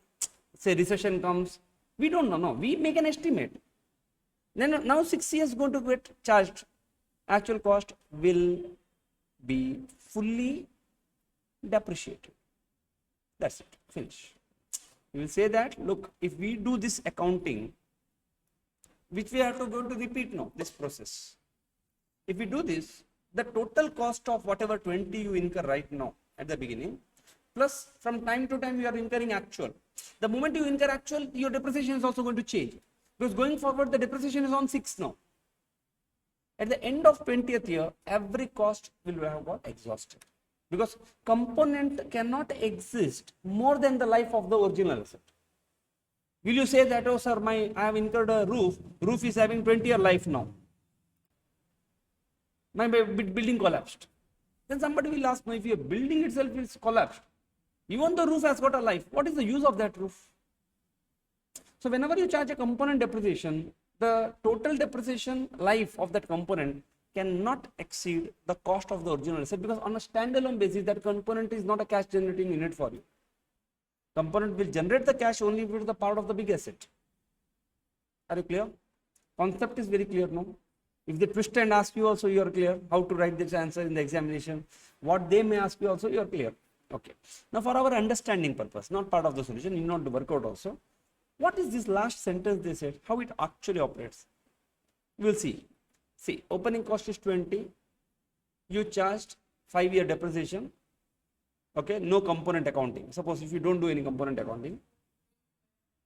Say recession comes. We don't know. No, we make an estimate. Then now 6 years going to get charged. Actual cost will be fully depreciated. That's it. Finish. You will say that, look, if we do this accounting, which we have to go to repeat now, this process. If we do this, the total cost of whatever 20 you incur right now at the beginning, plus from time to time you are incurring actual. The moment you incur actual, your depreciation is also going to change. Because going forward, the depreciation is on 6 now. At the end of 20th year, every cost will have got exhausted. Because component cannot exist more than the life of the original asset. Will you say that, oh sir, I have incurred a roof is having 20-year life now. My building collapsed. Then somebody will ask, no, if your building itself is collapsed, even the roof has got a life, what is the use of that roof? So whenever you charge a component depreciation, the total depreciation life of that component cannot exceed the cost of the original asset, because on a standalone basis, that component is not a cash generating unit for you. Component will generate the cash only if it is the part of the big asset. Are you clear? Concept is very clear now. If they twist and ask you also, you are clear how to write this answer in the examination. What they may ask you also, you are clear. Okay. Now for our understanding purpose, not part of the solution, you need not to work out also. What is this last sentence they said? How it actually operates? We will see. See, opening cost is 20. You charged 5-year depreciation. Okay, no component accounting. Suppose if you don't do any component accounting,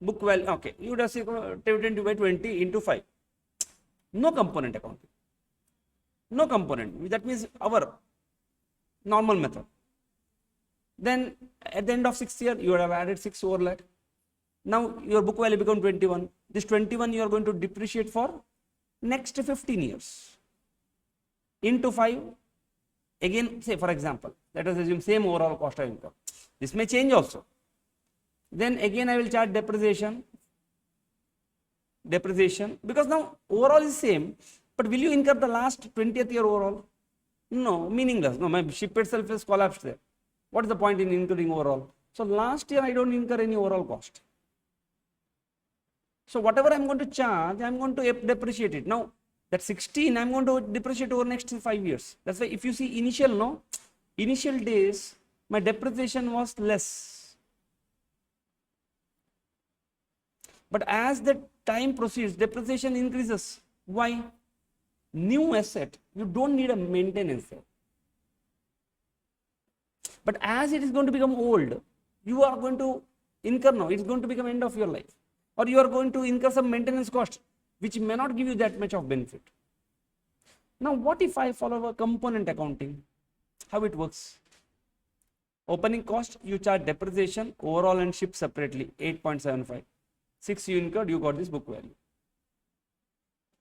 book value, okay, you would have say 20 by 20 into 5. No component accounting. No component. That means our normal method. Then at the end of 6th year, you would have added 6 over lakh. Now your book value become 21. This 21 you are going to depreciate for next 15 years. Into 5. Again, say for example, let us assume same overall cost of income. This may change also. Then again I will charge depreciation, because now overall is same, but will you incur the last 20th year overall? No, meaningless. No, my ship itself is collapsed there. What is the point in incurring overall? So last year I don't incur any overall cost. So whatever I am going to charge, I am going to depreciate it. Now that 16 I am going to depreciate over next 5 years. That's why if you see initial days, my depreciation was less. But as the time proceeds, depreciation increases. Why? New asset, you don't need a maintenance there. But as it is going to become old, you are going to incur now. It is going to become end of your life. Or you are going to incur some maintenance cost, which may not give you that much of benefit. Now, what if I follow a component accounting? How it works? Opening cost, you charge depreciation, overall and ship separately, 8.75. 6 you incurred, you got this book value.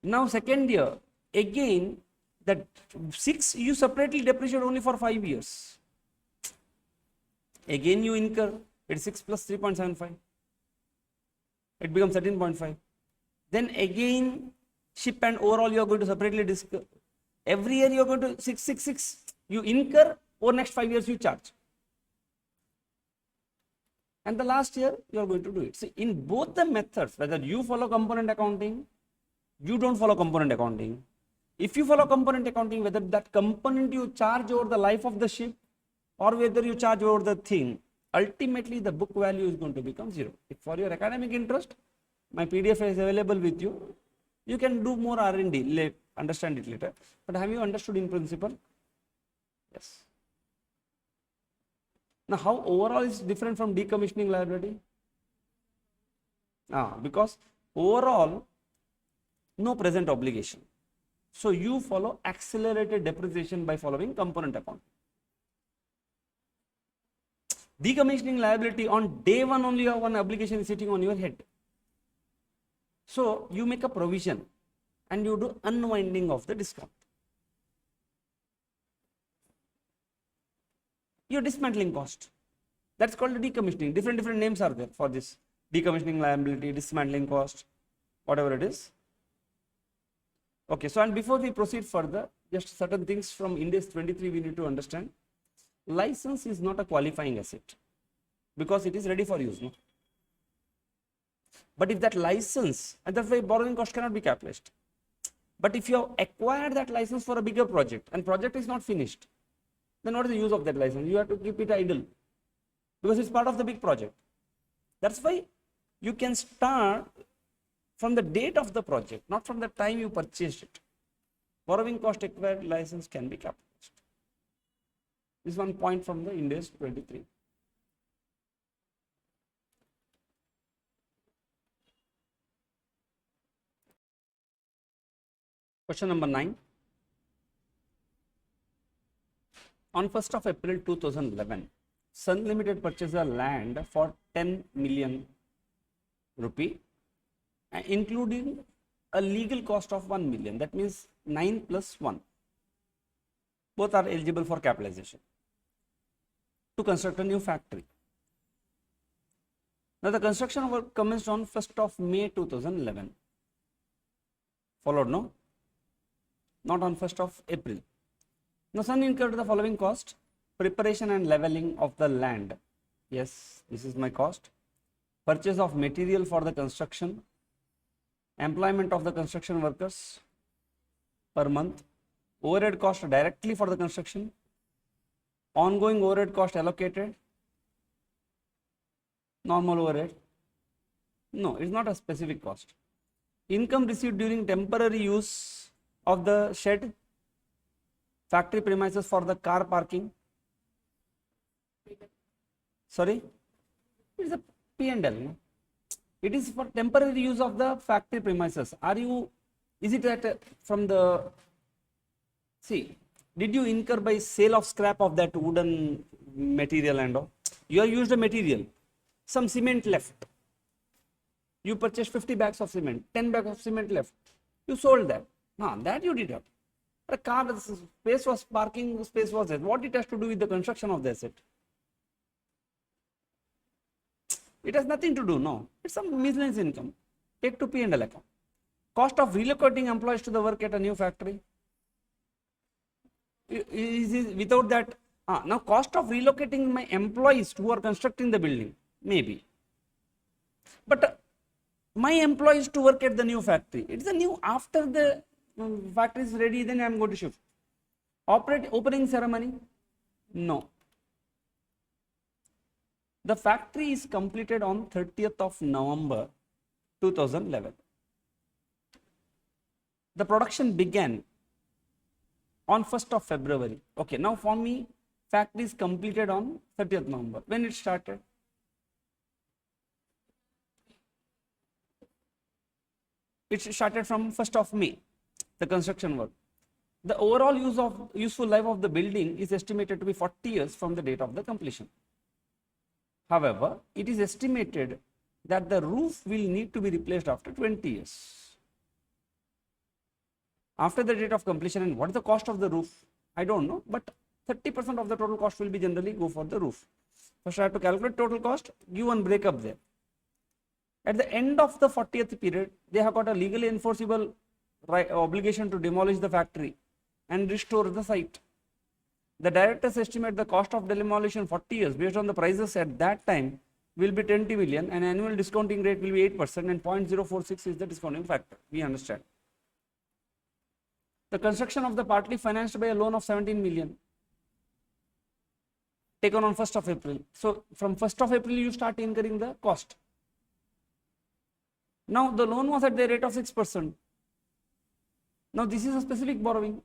Now, second year, again, that 6 you separately depreciate only for 5 years. Again, you incur, it's 6 plus 3.75. It becomes 13.5. Then again, ship and overall you are going to separately discuss. Every year you are going to 666. You incur, over next 5 years you charge. and the last year you are going to do it. See, in both the methods, whether you follow component accounting, you don't follow component accounting. If you follow component accounting, whether that component you charge over the life of the ship or whether you charge over the thing, ultimately the book value is going to become zero. If for your academic interest, my PDF is available with you. You can do more R&D, understand it later. But have you understood in principle? Yes. Now, how overall is different from decommissioning liability? Because overall, no present obligation. So, you follow accelerated depreciation by following component account. Decommissioning liability, on day one only you have one obligation is sitting on your head. So, you make a provision and you do unwinding of the discount. Your dismantling cost. That's called the decommissioning. Different names are there for this. Decommissioning liability, dismantling cost, whatever it is. Okay, so and before we proceed further, just certain things from Ind AS 23 we need to understand. License is not a qualifying asset because it is ready for use. No? But if that license, and that's why borrowing cost cannot be capitalized. But if you have acquired that license for a bigger project and project is not finished, then what is the use of that license? You have to keep it idle because it's part of the big project. That's why you can start from the date of the project, not from the time you purchased it. Borrowing cost acquired license can be capitalized. This is one point from the Ind AS 23. Question number 9. On 1st of April 2011, Sun Limited purchased a land for 10 million rupee, including a legal cost of 1 million. That means 9 plus 1. Both are eligible for capitalization to construct a new factory. Now, the construction work commenced on 1st of May 2011. Followed, no? Not on 1st of April. Now, Sun incurred the following cost: preparation and leveling of the land. Yes, this is my cost. Purchase of material for the construction, employment of the construction workers per month, overhead cost directly for the construction, ongoing overhead cost allocated, normal overhead. No, it's not a specific cost. Income received during temporary use of the shed, factory premises for the car parking. Sorry, it's a P&L. No? It is for temporary use of the factory premises. Is it that from the, see, did you incur by sale of scrap of that wooden material and all? You have used a material, some cement left. You purchased 50 bags of cement, 10 bags of cement left. You sold that. That you did have. A car space was parking space was there. What it has to do with the construction of the asset? It has nothing to do, no. It's some miscellaneous income. Take to P&L account. Cost of relocating employees to the work at a new factory. Is without that, now cost of relocating my employees who are constructing the building, maybe. But my employees to work at the new factory, it's a new, after the factory is ready, then I am going to shift. Opening ceremony? No. The factory is completed on 30th of November 2011. The production began on 1st of February. Okay, now for me, factory is completed on 30th November. When it started? It started from 1st of May, the construction work. The overall useful life of the building is estimated to be 40 years from the date of the completion. However, it is estimated that the roof will need to be replaced after 20 years. After the date of completion, and what is the cost of the roof? I don't know, but 30% of the total cost will be generally go for the roof. First, I have to calculate total cost, give one breakup there. At the end of the 40th period, they have got a legally enforceable obligation to demolish the factory and restore the site. The directors estimate the cost of demolition 40 years based on the prices at that time will be 20 million and annual discounting rate will be 8% and 0.046 is the discounting factor. We understand. The construction of the partly financed by a loan of 17 million taken on 1st of April. So from 1st of April you start incurring the cost. Now the loan was at the rate of 6%. Now this is a specific borrowing.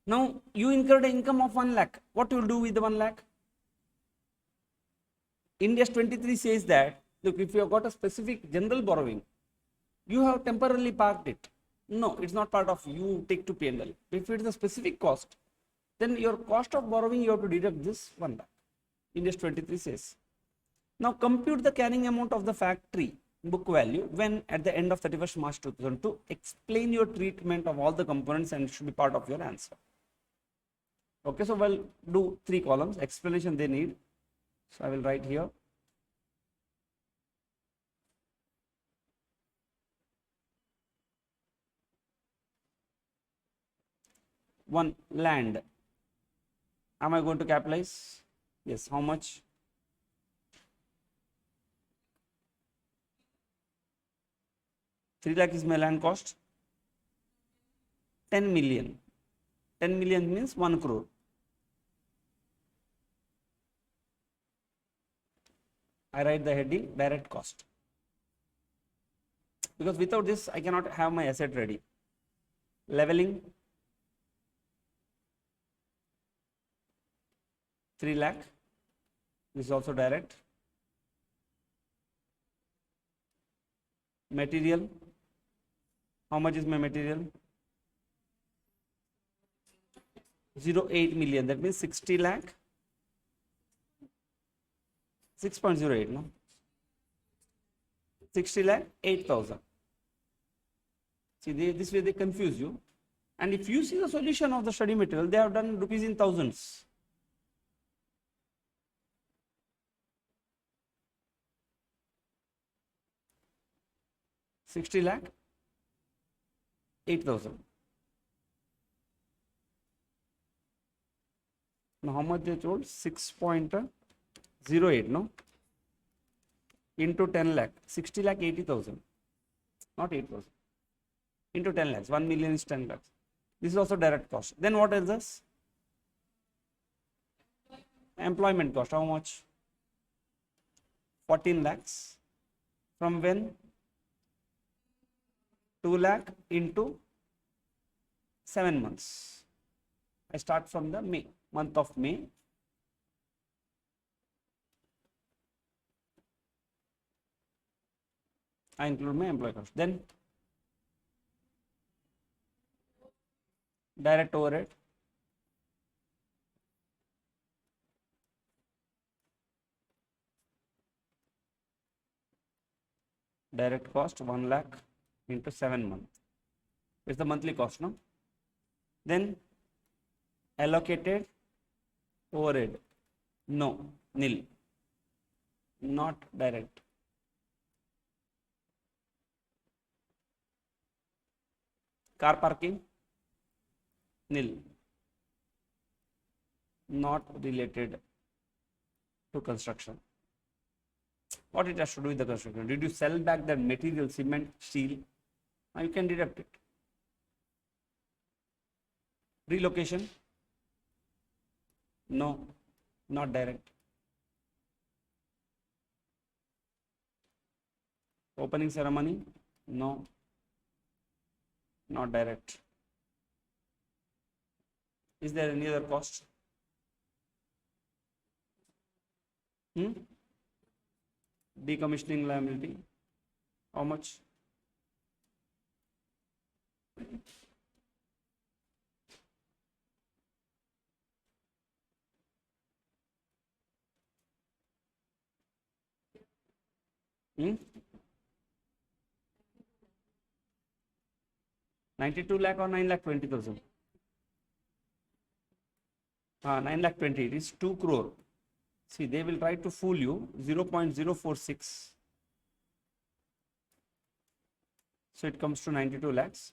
Now you incurred an income of 1 lakh. What you will do with the 1 lakh? Ind AS 23 says that, look, if you have got a specific general borrowing, you have temporarily parked it. No, it's not part of you take to P&L. If it is a specific cost, then your cost of borrowing you have to deduct this 1 lakh. Ind AS 23 says. Now compute the carrying amount of the factory book value when at the end of 31st March 2002. Explain your treatment of all the components and it should be part of your answer. Okay, so we'll do 3 columns. Explanation they need. So I will write here. One, land. Am I going to capitalize? Yes. How much? Three lakh is my land cost. 10 million. 10 million means 1 crore. I write the heading direct cost. Because without this, I cannot have my asset ready. Leveling 3 lakh. This is also direct. Material. How much is my material? 0.8 million. That means 60 lakh. 6.08, no? 60 lakh, 8,000. See, this way they confuse you. And if you see the solution of the study material, they have done rupees in thousands. $60 lakh, 8,000. Now, how much they told? 6.08, no? Into 10 lakh, 60 lakh, 80,000. Not 8,000. Into 10 lakhs, 1 million is 10 lakhs. This is also direct cost. Then what is this? Employment cost, how much? 14 lakhs. From when? 2 lakh into 7 months. I start from the month of May. I include my employee cost. Then direct overhead. Direct cost 1 lakh into 7 months. It's the monthly cost, no? Then allocated overhead. No, nil. Not direct. Car parking, nil. Not related to construction. What it has to do with the construction? Did you sell back that material, cement, steel? Now you can deduct it. Relocation? No, not direct. Opening ceremony? No, not direct. Is there any other cost? Decommissioning liability. How much? Hmm? 92 lakh or 9 lakh 20,000? 9 lakh 20, it is 2 crore. See, they will try to fool you, 0.046. So it comes to 92 lakhs.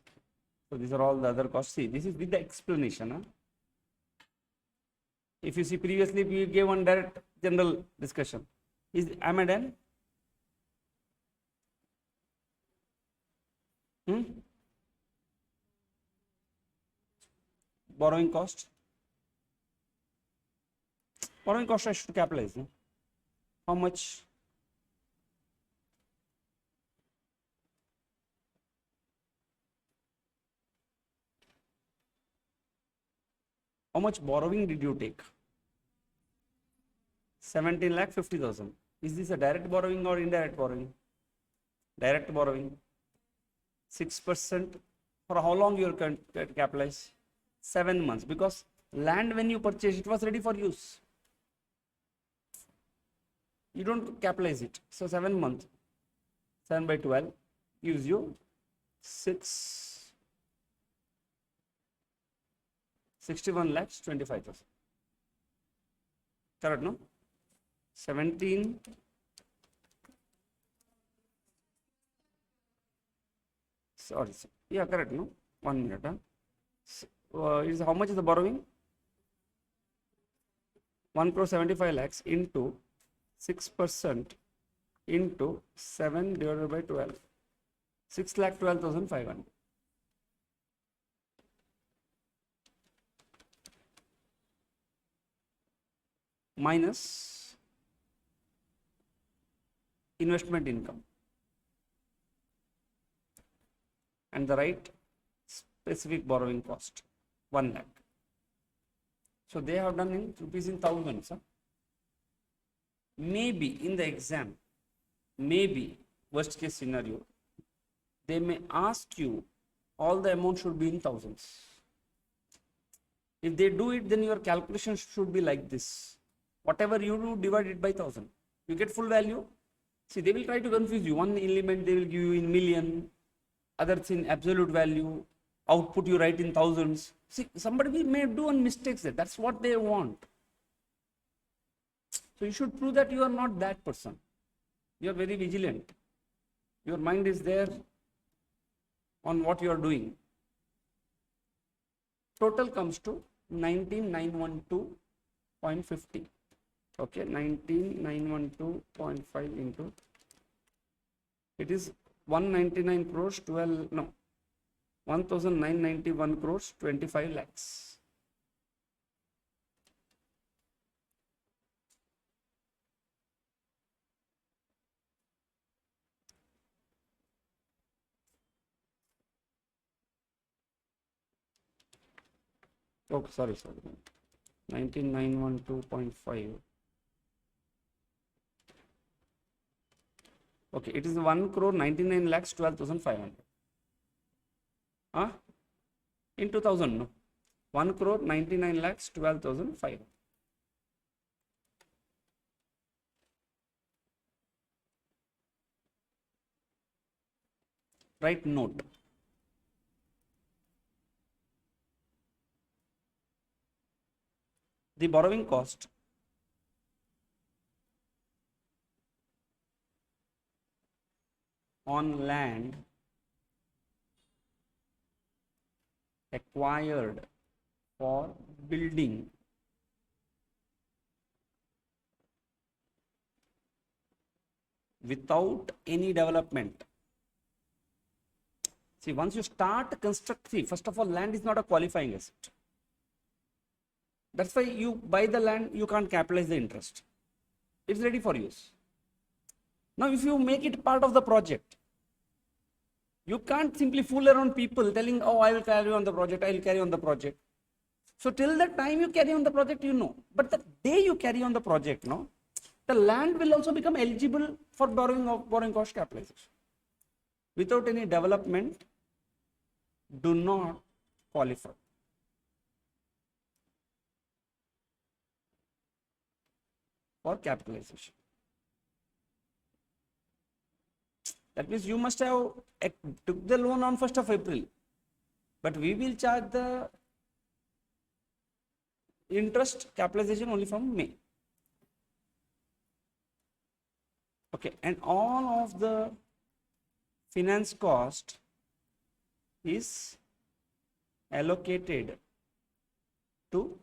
So these are all the other costs. See, this is with the explanation. Huh? If you see previously, we gave one direct general discussion. Am I done? Borrowing cost. Borrowing cost I should capitalize. No? How much? How much borrowing did you take? 17 lakh 50,000. Is this a direct borrowing or indirect borrowing? Direct borrowing. 6%. For how long you are capitalize? 7 months. Because land when you purchase it was ready for use. You don't capitalize it. So 7 months. 7 by 12 gives you 61 lakhs 25,000. Correct, no? 17. Sorry. Yeah, correct, no? 1 minute. Is how much is the borrowing? 1 crore 75 lakhs into 6% into 7 divided by 12. 6,12,500. Minus investment income. And the right specific borrowing cost, 1 lakh. So they have done in rupees in thousands. Huh? Maybe in the exam, maybe worst case scenario, they may ask you all the amount should be in thousands. If they do it, then your calculation should be like this. Whatever you do, divide it by 1,000. You get full value. See, they will try to confuse you. One element they will give you in million, others in absolute value, output you write in thousands. See, somebody may do on mistakes there. That's what they want. So you should prove that you are not that person. You are very vigilant. Your mind is there on what you are doing. Total comes to 19,912.50. Okay, 19,912.5 into, it is 199 crores 12, no, 1,991 crores 25 lakhs. Oh, sorry. 19912.5. Okay, it is 1 crore 99 lakhs 12,500. In 2000, no? 1 crore 99 lakhs 12,500. Write note. The borrowing cost on land acquired for building without any development. See, once you start constructing, first of all, land is not a qualifying asset. That's why you buy the land, you can't capitalize the interest. It's ready for use. Now, if you make it part of the project, you can't simply fool around people telling, oh, I will carry on the project, I will carry on the project. So till the time you carry on the project, you know. But the day you carry on the project, no, the land will also become eligible for borrowing cost capitalization. Without any development, do not qualify. For capitalization. That means you must have took the loan on 1st of April, but we will charge the interest capitalization only from May. Okay, and all of the finance cost is allocated to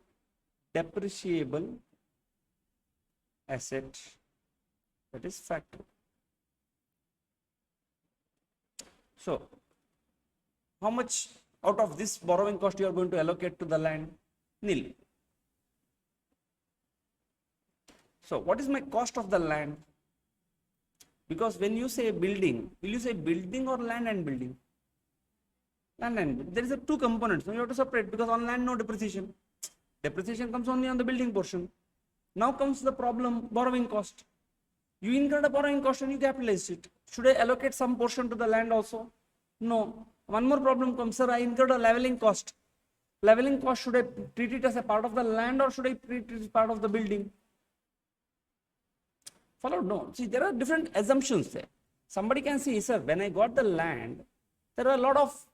depreciable asset That is factory. So how much out of this borrowing cost you are going to allocate to the land? Nil. So what is my cost of the land? Because when you say building, will you say building or land and building? Land and building. There is a two components. So you have to separate, because on land no depreciation. Depreciation comes only on the building portion. Now comes the problem, borrowing cost. You incurred a borrowing cost and you capitalize it. Should I allocate some portion to the land also? No. One more problem comes, sir, I incurred a leveling cost. Leveling cost, should I treat it as a part of the land or should I treat it as part of the building? Followed? No. See, there are different assumptions there. Somebody can say, sir, when I got the land, there are a lot of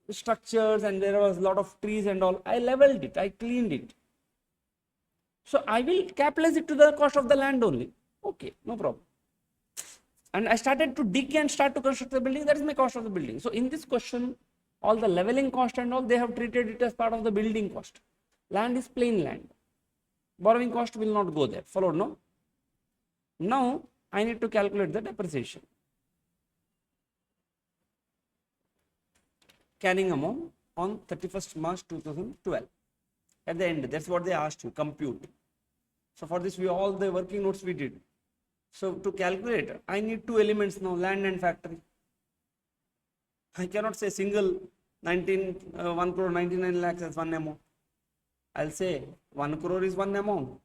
structures and there was a lot of trees and all. I leveled it, I cleaned it. So I will capitalize it to the cost of the land only. Okay, no problem. And I started to dig and start to construct the building, that is my cost of the building. So in this question, all the leveling cost and all, they have treated it as part of the building cost. Land is plain land. Borrowing cost will not go there. Followed? No? Now I need to calculate the depreciation. Carrying amount on 31st March 2012. At the end, that's what they asked you, compute. So for this, all the working notes we did. So to calculate, I need two elements now, land and factory. I cannot say single 1 crore 99 lakhs as one amount. I'll say 1 crore is one amount.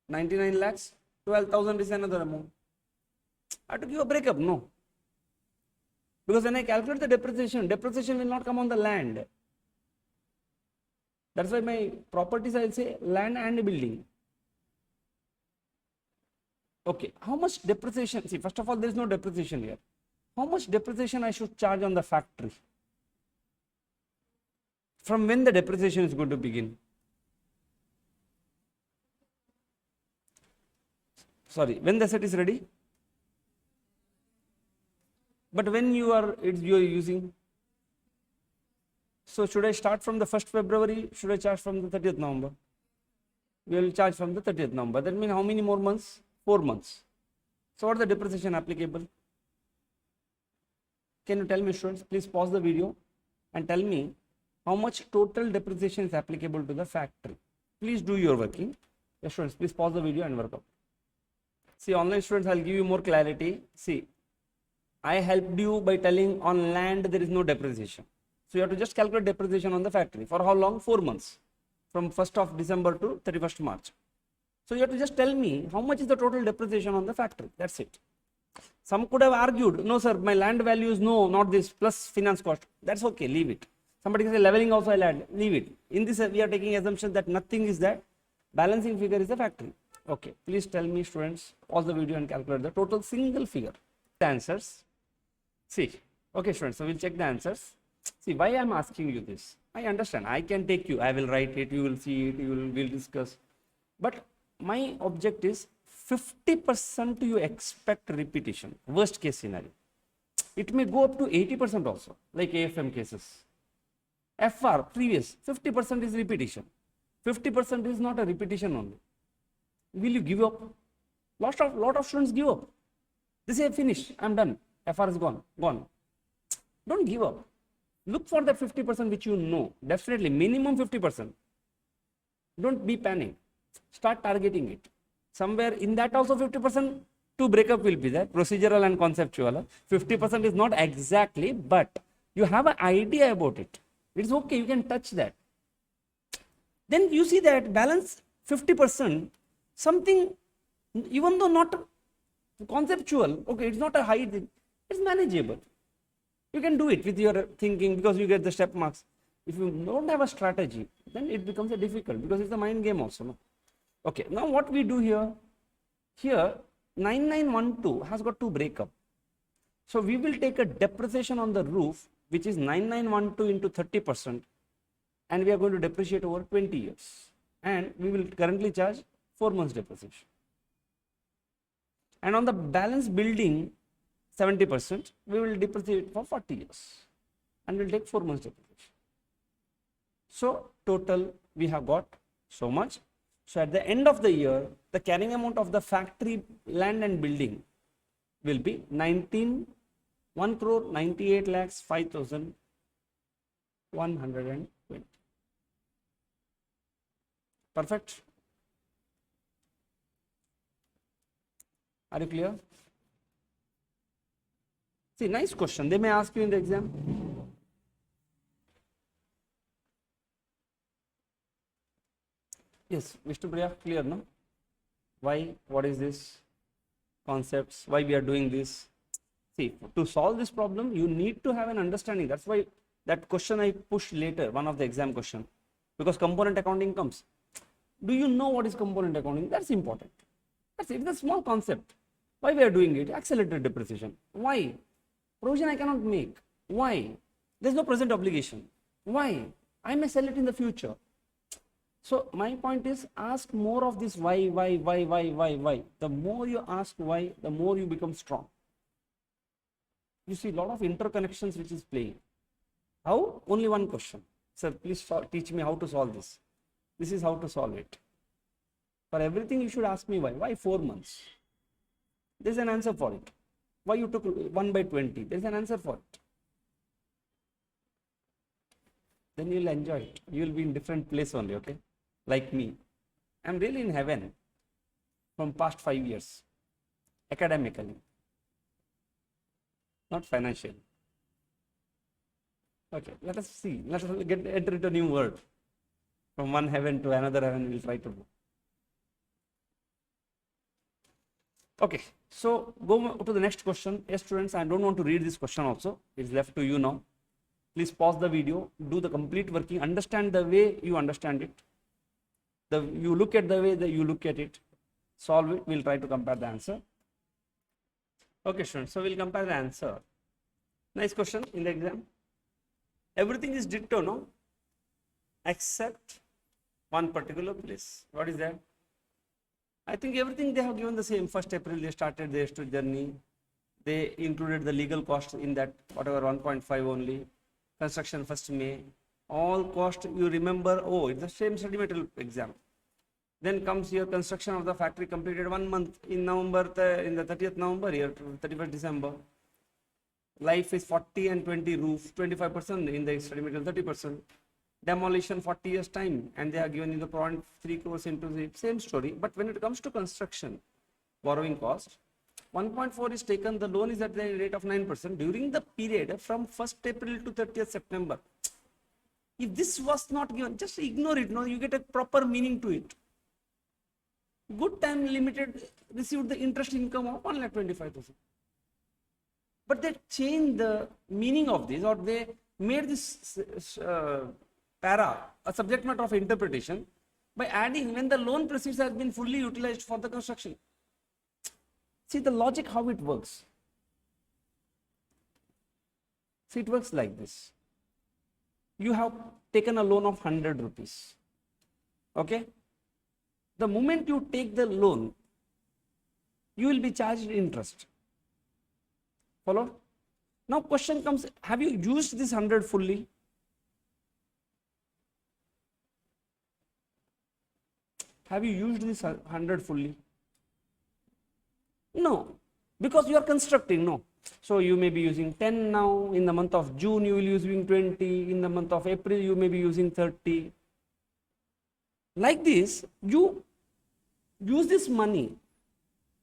99 lakhs, 12,000 is another amount. I have to give a breakup, no. Because when I calculate the depreciation will not come on the land. That's why my properties, I'll say land and building. Okay, how much depreciation? See, first of all, there is no depreciation here. How much depreciation I should charge on the factory? From when the depreciation is going to begin? Sorry, when the asset is ready? But when you are using? So should I start from the 1st February? Should I charge from the 30th November? We will charge from the 30th November. That means how many more months? 4 months. So what is the depreciation applicable? Can you tell me, students? Please pause the video and tell me how much total depreciation is applicable to the factory. Please do your working. Yes, students, please pause the video and work out. See, online students, I'll give you more clarity. See, I helped you by telling on land there is no depreciation. So you have to just calculate depreciation on the factory. For how long? 4 months. From 1st of December to 31st March. So you have to just tell me how much is the total depreciation on the factory. That's it. Some could have argued, no sir, my land value is no, not this, plus finance cost. That's okay, leave it. Somebody can say leveling also I'll add, leave it. In this we are taking assumption that nothing is that. Balancing figure is the factory. Okay, please tell me, students, pause the video and calculate the total single figure. The answers. See, okay students, so we'll check the answers. See, why I am asking you this? I understand, I can take you, I will write it, you will see it, we'll discuss. But my object is 50% you expect repetition, worst case scenario. It may go up to 80% also, like AFM cases. FR, previous, 50% is repetition. 50% is not a repetition only. Will you give up? Lot of students give up. They say, finish, I'm done. FR is gone. Don't give up. Look for that 50% which you know. Definitely, minimum 50%. Don't be panic. Start targeting it. Somewhere in that also 50%, two breakup will be there, procedural and conceptual. 50% is not exactly, but you have an idea about it. It's okay, you can touch that. Then you see that balance 50%, something, even though not conceptual, okay, it's not a high thing, it's manageable. You can do it with your thinking because you get the step marks. If you don't have a strategy, then it becomes a difficult because it's a mind game also. No? Okay, now what we do here? Here, 9912 has got two breakup. So we will take a depreciation on the roof, which is 9912 into 30%, and we are going to depreciate over 20 years. And we will currently charge 4 months depreciation. And on the balance building, 70%, we will depreciate for 40 years. And we'll take 4 months depreciation. So total we have got so much. So at the end of the year, the carrying amount of the factory, land and building will be 1 crore 98 lakhs 5,120. Perfect. Are you clear? See, nice question. They may ask you in the exam. Yes, Mr. Priya, clear, no? Why? What is this? Concepts? Why we are doing this? See, to solve this problem, you need to have an understanding. That's why that question I pushed later, one of the exam question, because component accounting comes. Do you know what is component accounting? That's important. That's it. It's a small concept. Why we are doing it? Accelerated depreciation. Why? Provision I cannot make. Why? There's no present obligation. Why? I may sell it in the future. So my point is, ask more of this why. The more you ask why, the more you become strong. You see a lot of interconnections which is playing. How? Only one question. Sir, please teach me how to solve this. This is how to solve it. For everything you should ask me why. Why 4 months? There's an answer for it. Why you took 1/20? There's an answer for it. Then you'll enjoy it. You'll be in different place only, okay? Like me. I'm really in heaven from past 5 years. Academically. Not financially. Okay, let us see. Let us enter into a new world. From one heaven to another heaven, we'll try to go. Okay, so go to the next question. Yes, students, I don't want to read this question also. It's left to you now. Please pause the video, do the complete working, understand the way you understand it. You look at the way that you look at it, solve it, we'll try to compare the answer. Okay, students, so we'll compare the answer. Nice question in the exam. Everything is ditto, no? Except one particular place. What is that? I think everything they have given the same. 1st April they started their journey. They included the legal cost in that, whatever 1.5 only. Construction 1st May. All cost you remember, oh, it's the same study material exam. Then comes your construction of the factory completed 1 month in November, in the 30th November, here 31st December. Life is 40 and 20 roof, 25% in the study material, 30%. Demolition 40 years time, and they are given in the 0.3 crores into the same story. But when it comes to construction, borrowing cost, 1.4 is taken, the loan is at the rate of 9% during the period from 1st April to 30th September. If this was not given, just ignore it, no, you get a proper meaning to it. Good Time Limited received the interest income of 1,25,000. But they changed the meaning of this, or they made this para a subject matter of interpretation by adding when the loan proceeds has been fully utilized for the construction. See the logic how it works. See, it works like this. You have taken a loan of 100 rupees. Okay? The moment you take the loan, you will be charged interest. Follow? Now question comes, have you used this 100 fully? Have you used this 100 fully? No, because you are constructing, no. So you may be using 10 now, in the month of June you will be using 20, in the month of April you may be using 30. Like this, you use this money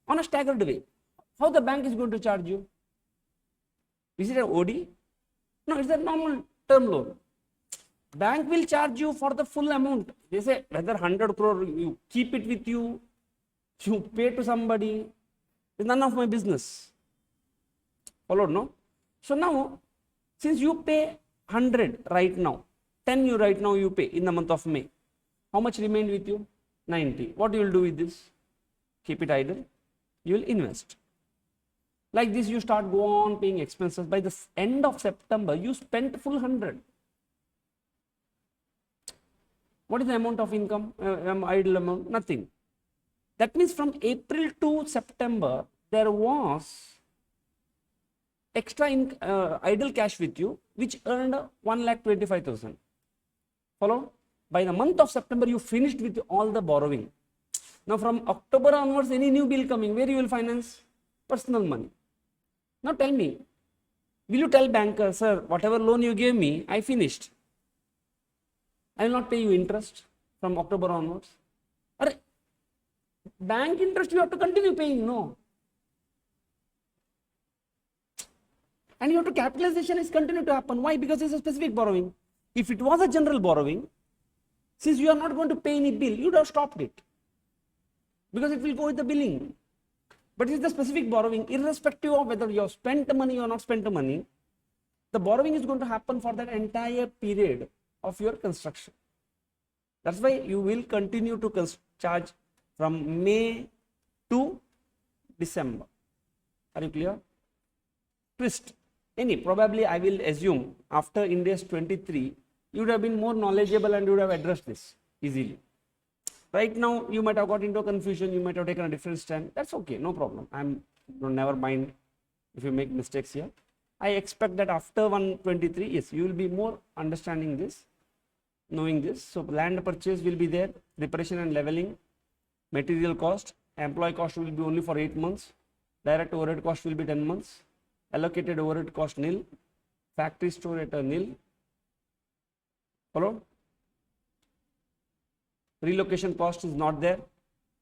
on a staggered way. How the bank is going to charge you? Is it an OD? No, it's a normal term loan. Bank will charge you for the full amount. They say whether 100 crore you keep it with you, you pay to somebody, it's none of my business. Followed, no? So now, since you pay 100 right now, 10 you right now you pay in the month of May. How much remained with you? 90. What you will do with this? Keep it idle. You will invest. Like this, you start go on paying expenses. By the end of September, you spent full 100. What is the amount of income? Idle amount? Nothing. That means from April to September, there was extra idle cash with you, which earned 1,25,000. Follow? By the month of September, you finished with all the borrowing. Now from October onwards, any new bill coming, where you will finance? Personal money. Now tell me, will you tell banker, sir, whatever loan you gave me, I finished. I will not pay you interest from October onwards. Or bank interest you have to continue paying, no. And your capitalization is continue to happen. Why? Because it's a specific borrowing. If it was a general borrowing, since you are not going to pay any bill, you would have stopped it. Because it will go with the billing. But it's the specific borrowing, irrespective of whether you have spent the money or not spent the money, the borrowing is going to happen for that entire period of your construction. That's why you will continue to charge from May to December. Are you clear? Twist. Probably I will assume after Ind AS 23, you would have been more knowledgeable and you would have addressed this easily. Right now, you might have got into confusion, you might have taken a different stand. That's okay, no problem. Never mind if you make mistakes here. I expect that after 123, yes, you will be more understanding this, knowing this. So land purchase will be there, preparation and leveling, material cost, employee cost will be only for 8 months, direct overhead cost will be 10 months, allocated overhead cost nil, factory store at a nil. Follow? Relocation cost is not there,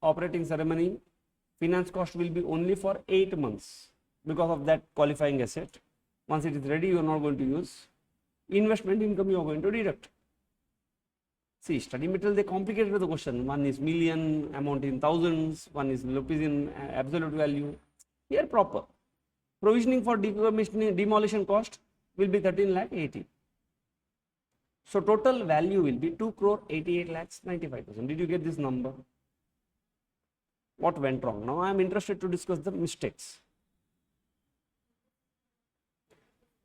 operating ceremony, finance cost will be only for 8 months because of that qualifying asset. Once it is ready, you are not going to use. Investment income you are going to deduct. See, study material, they complicated the question. One is million, amount in thousands, one is rupees in absolute value. Here proper. Provisioning for demolition cost will be 13 lakh 80. So total value will be 2 crore 88 lakhs 95,000. Did you get this number? What went wrong? Now I am interested to discuss the mistakes.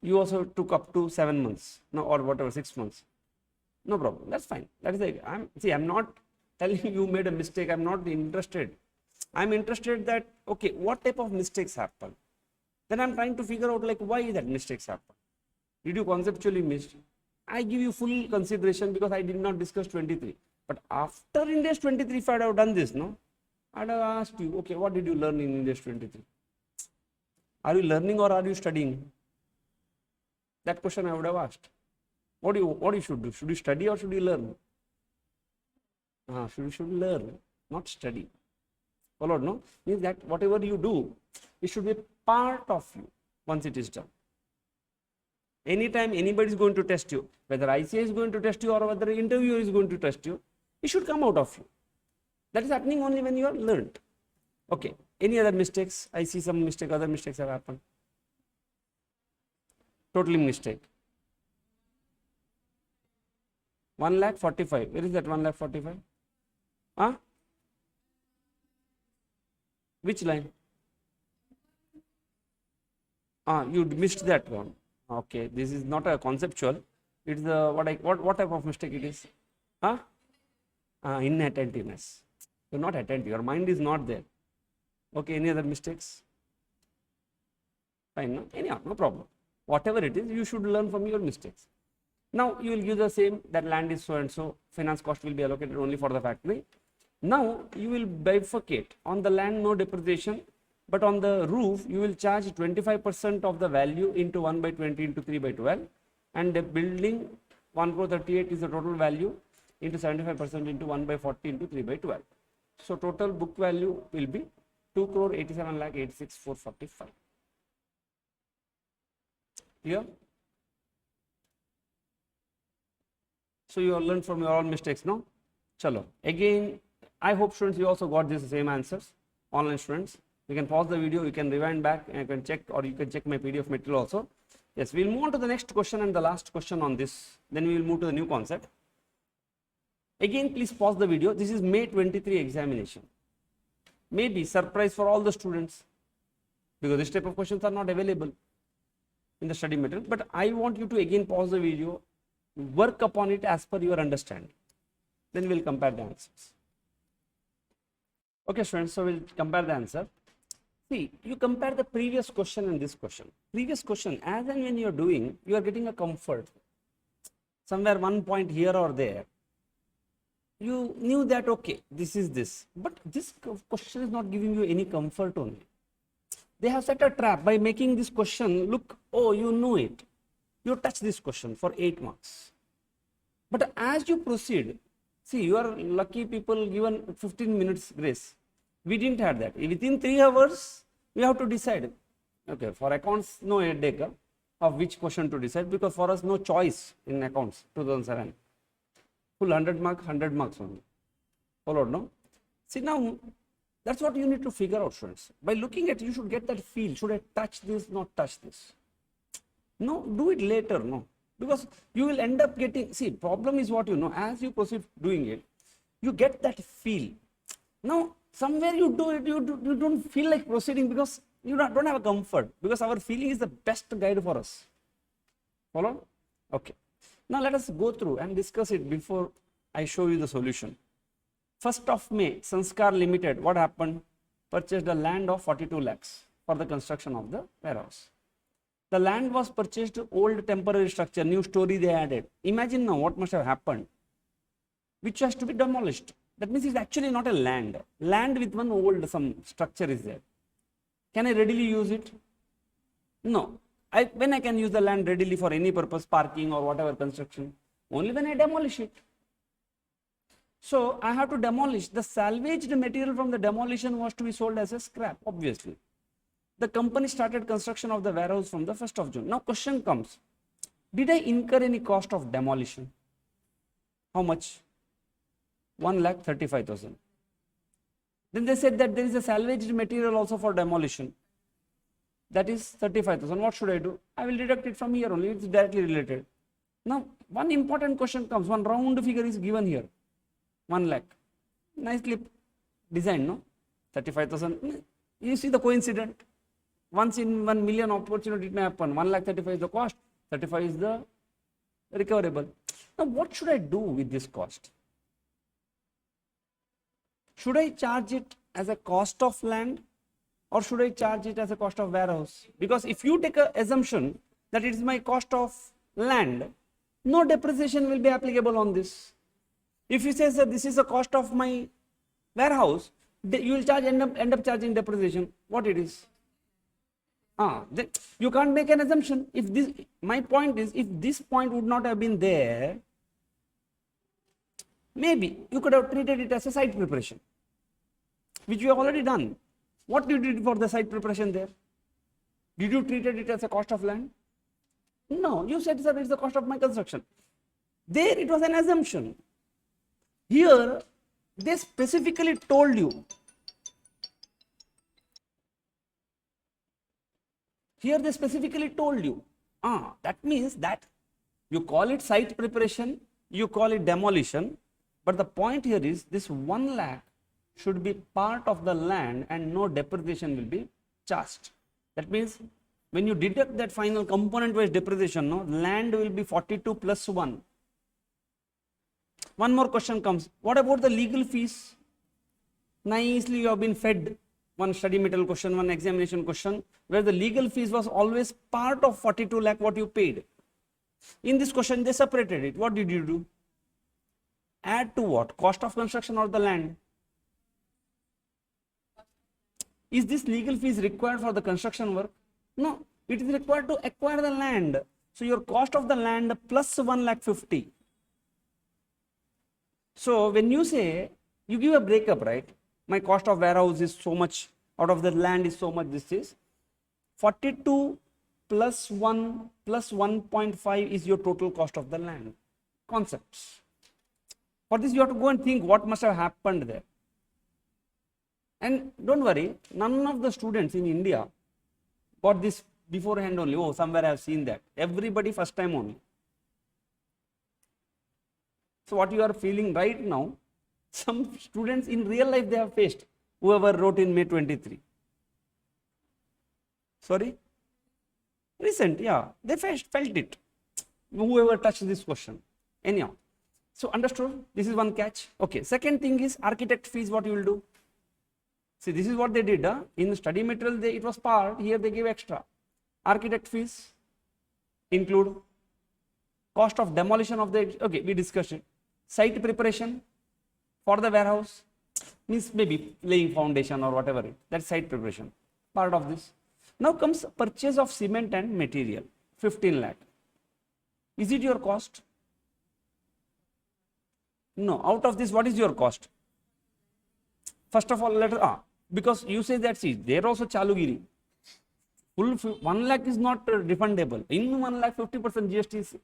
You also took up to 7 months, no, or whatever, 6 months. No problem. That's fine. That is the. I'm not telling you made a mistake. I'm not interested. I'm interested that okay, what type of mistakes happen? Then I'm trying to figure out like why that mistakes happen. Did you conceptually miss? I give you full consideration because I did not discuss 23. But after Ind AS 23, if I had done this, no, I'd have asked you, okay, what did you learn in Ind AS 23? Are you learning or are you studying? That question I would have asked. What you should do? Should you study or should you learn? Should learn, not study. Followed, no? Means that whatever you do, it should be part of you once it is done. Anytime anybody is going to test you, whether ICA is going to test you or whether interviewer is going to test you, it should come out of you. That is happening only when you are learned. Okay. Any other mistakes? I see some mistake, other mistakes have happened. Totally mistake. 1,45,000. Where is that 1,45,000? Huh? Which line? You missed that one. Okay, this is not a conceptual. It's the what type of mistake it is? Inattentiveness. You're not attentive. Your mind is not there. Okay. Any other mistakes? Fine. No? Anyhow, no problem. Whatever it is, you should learn from your mistakes. Now you will give the same, that land is so and so. Finance cost will be allocated only for the factory. Now you will bifurcate. On the land, no depreciation. But on the roof, you will charge 25% of the value into 1 by 20 into 3 by 12. And the building 1 crore 38 is the total value into 75% into 1 by 40 into 3 by 12. So total book value will be 2 crore 87 lakh 86 445. Clear? So you have learned from your own mistakes, no? Chalo. Again, I hope students you also got these same answers. Online students. You can pause the video, you can rewind back and you can check, or you can check my PDF material also. Yes, we will move on to the next question and the last question on this. Then we will move to the new concept. Again, please pause the video. This is May 23 examination. Maybe surprise for all the students because this type of questions are not available in the study material. But I want you to again pause the video, work upon it as per your understanding. Then we will compare the answers. Okay, students, so we will compare the answer. See, you compare the previous question and this question. Previous question, as and when you are doing, you are getting a comfort. Somewhere one point here or there, you knew that, okay, this is this. But this question is not giving you any comfort only. They have set a trap by making this question look, oh, you know it. You touch this question for 8 marks. But as you proceed, see, you are lucky people given 15 minutes grace. We didn't have that. Within 3 hours, we have to decide. Okay, for accounts, no headache of which question to decide, because for us, no choice in accounts 2007. Full 100 marks only. Followed, no? See, now, that's what you need to figure out, students. By looking at, you should get that feel. Should I touch this, not touch this? No, do it later, no. Because you will end up getting, see, problem is what you know, as you proceed doing it, you get that feel. Now, somewhere you do it, you don't feel like proceeding because you don't have a comfort, because our feeling is the best guide for us. Follow? Okay. Now, let us go through and discuss it before I show you the solution. 1st of May, Sanskar Limited, what happened? Purchased a land of 42 lakhs for the construction of the warehouse. The land was purchased, old temporary structure, new story they added. Imagine now what must have happened, which has to be demolished. That means it's actually not a land. Land with one old some structure is there. Can I readily use it? No. When I can use the land readily for any purpose, parking or whatever construction? Only when I demolish it. So I have to demolish. The salvaged material from the demolition was to be sold as a scrap, obviously. The company started construction of the warehouse from the 1st of June. Now question comes, did I incur any cost of demolition? How much? 1,35,000. Then they said that there is a salvaged material also for demolition. That is 35,000. What should I do? I will deduct it from here only. It's directly related. Now, one important question comes. One round figure is given here. 1 lakh. Nicely designed, no? 35,000. You see the coincidence. Once in 1 million opportunity it may happen. 1,35,000 is the cost. 35 is the recoverable. Now, what should I do with this cost? Should I charge it as a cost of land, or should I charge it as a cost of warehouse? Because if you take an assumption that it is my cost of land, no depreciation will be applicable on this. If you say, sir, this is the cost of my warehouse, you will end up charging depreciation. What it is? You can't make an assumption. If this, my point is, if this point would not have been there, maybe you could have treated it as a site preparation, which you have already done. What did you do for the site preparation there? Did you treat it as a cost of land? No, you said, sir, it's the cost of my construction. There it was an assumption. Here, they specifically told you. Here they specifically told you. That means that you call it site preparation, you call it demolition, but the point here is this 1 lakh should be part of the land and no depreciation will be charged. That means when you deduct that final component wise depreciation, no, land will be 42 plus 1. One more question comes. What about the legal fees? Nicely you have been fed one study material question, one examination question, where the legal fees was always part of 42 lakh what you paid. In this question, they separated it. What did you do? Add to what? Cost of construction or the land? Is this legal fees required for the construction work? No, it is required to acquire the land. So your cost of the land plus 1,50,000. So when you say, you give a breakup, right? My cost of warehouse is so much, out of the land is so much, this is 42 plus 1 plus 1.5 is your total cost of the land. Concepts. For this you have to go and think what must have happened there. And don't worry, none of the students in India got this beforehand only. Oh, somewhere I have seen that. Everybody first time only. So what you are feeling right now, some students in real life they have faced, whoever wrote in May 23. Sorry? Recent, yeah. They felt it. Whoever touched this question. Anyhow. So understood? This is one catch. Okay. Second thing is architect fees, what you will do? See, this is what they did. In the study material, it was part. Here they gave extra. Architect fees include cost of demolition of the, okay, we discussed it. Site preparation, for the warehouse, means maybe laying foundation or whatever it, that's site preparation, part of this. Now comes purchase of cement and material, 15 lakh. Is it your cost? No. Out of this, what is your cost? First of all, let us, because you say that, see, there also Chalugiri. Full 1 lakh is not refundable. In 1 lakh, 50% GST is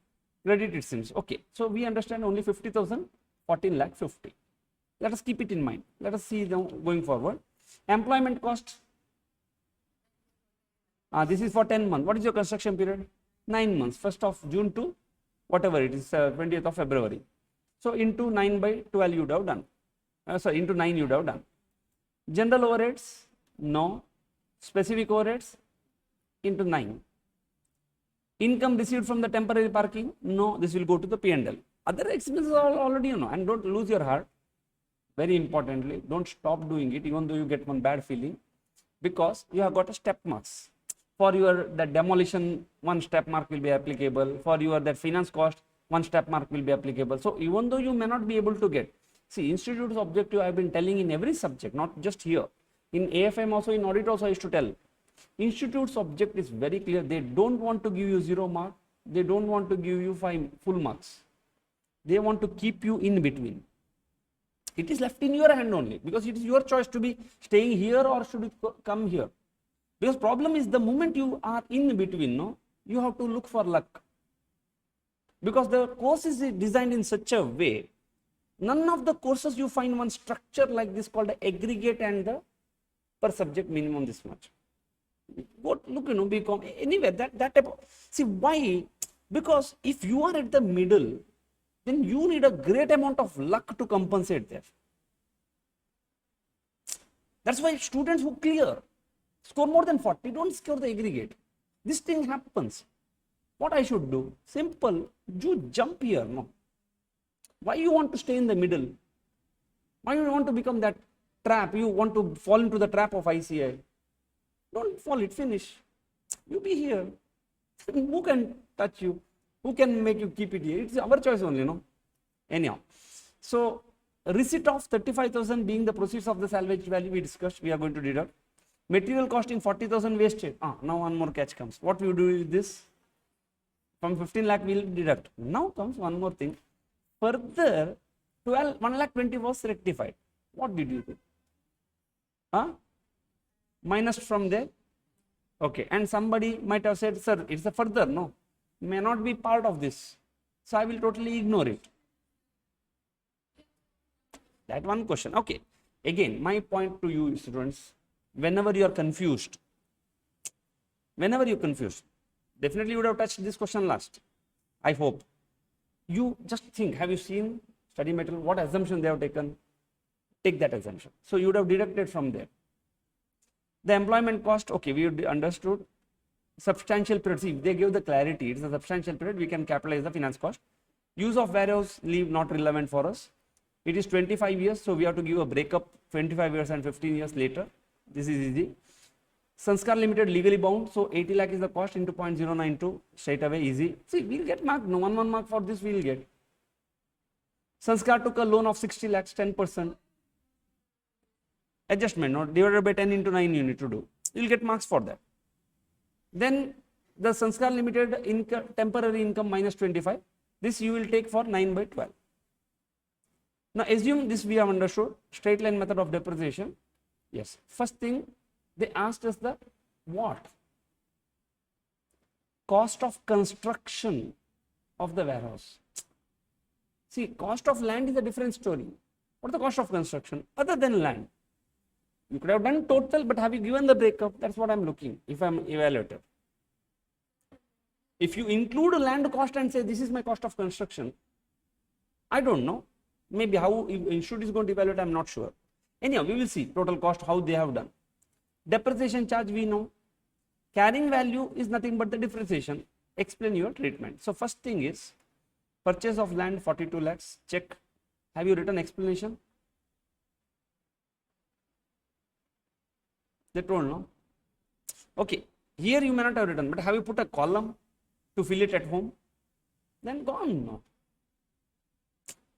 credit, it seems. Okay. So we understand only 50,000, 14 lakh 50. Let us keep it in mind. Let us see now going forward. Employment cost. This is for 10 months. What is your construction period? 9 months. 1st of June to whatever it is, 20th of February. So into 9 by 12 you would have done. Sorry, into 9 you would have done. General overheads? No. Specific overheads? Into 9. Income received from the temporary parking? No. This will go to the P&L. Other expenses are already you know, and don't lose your heart. Very importantly, don't stop doing it even though you get one bad feeling, because you have got a step marks. For your that demolition, 1 step mark will be applicable. For your that finance cost, 1 step mark will be applicable. So even though you may not be able to get, see, institute's objective I have been telling in every subject, not just here. In AFM also, in audit also I used to tell. Institute's object is very clear. They don't want to give you 0 mark. They don't want to give you 5 full marks. They want to keep you in between. It is left in your hand only, because it is your choice to be staying here or should you come here. Because problem is the moment you are in between, no, you have to look for luck. Because the course is designed in such a way, none of the courses you find one structure like this called the aggregate and the per subject minimum this much. Go look, you know, BCom, anywhere, that type of, see why? Because if you are at the middle, then you need a great amount of luck to compensate there. That's why students who clear, score more than 40, don't score the aggregate. This thing happens. What I should do? Simple, you jump here, no. Why you want to stay in the middle? Why you want to become that trap? You want to fall into the trap of ICI? Don't fall it, finish. You be here. Who can touch you? Who can make you keep it here? It's our choice only, no? Anyhow. So, receipt of 35,000 being the proceeds of the salvage value we discussed, we are going to deduct. Material costing 40,000 wasted. Now one more catch comes. What we do with this? From 15 lakh we will deduct. Now comes one more thing. Further, 1 lakh 20 was rectified. What did you do? Minus from there. Okay. And somebody might have said, sir, it's a further. No. May not be part of this. So I will totally ignore it. That one question. Okay. Again, my point to you, students, whenever you are confused, definitely you would have touched this question last. I hope. You just think, have you seen study material, what assumption they have taken? Take that assumption. So you would have deducted from there. The employment cost, okay, we understood. Substantial period, see, if they give the clarity, it's a substantial period, we can capitalize the finance cost. Use of warehouse leave not relevant for us. It is 25 years, so we have to give a breakup 25 years and 15 years later. This is easy. Sanskar Limited legally bound, so 80 lakh is the cost into 0.092, straight away easy. See, we'll get mark, no 1 mark for this we'll get. Sanskar took a loan of 60 lakhs, 10%. Adjustment, no, divided by 10 into 9 you need to do. You'll get marks for that. Then the Sanskar Limited temporary income minus 25. This you will take for 9 by 12. Now assume this we have understood. Straight line method of depreciation. Yes. First thing they asked us the what? Cost of construction of the warehouse. See, cost of land is a different story. What is the cost of construction other than land? You could have done total, but have you given the breakup? That's what I'm looking if I'm evaluator. If you include a land cost and say this is my cost of construction, I don't know. Maybe how institute is going to evaluate, I'm not sure. Anyhow, we will see total cost, how they have done. Depreciation charge we know. Carrying value is nothing but the depreciation. Explain your treatment. So first thing is purchase of land 42 lakhs. Check. Have you written explanation? They told no. Okay. Here you may not have written, but have you put a column to fill it at home? Then gone. No.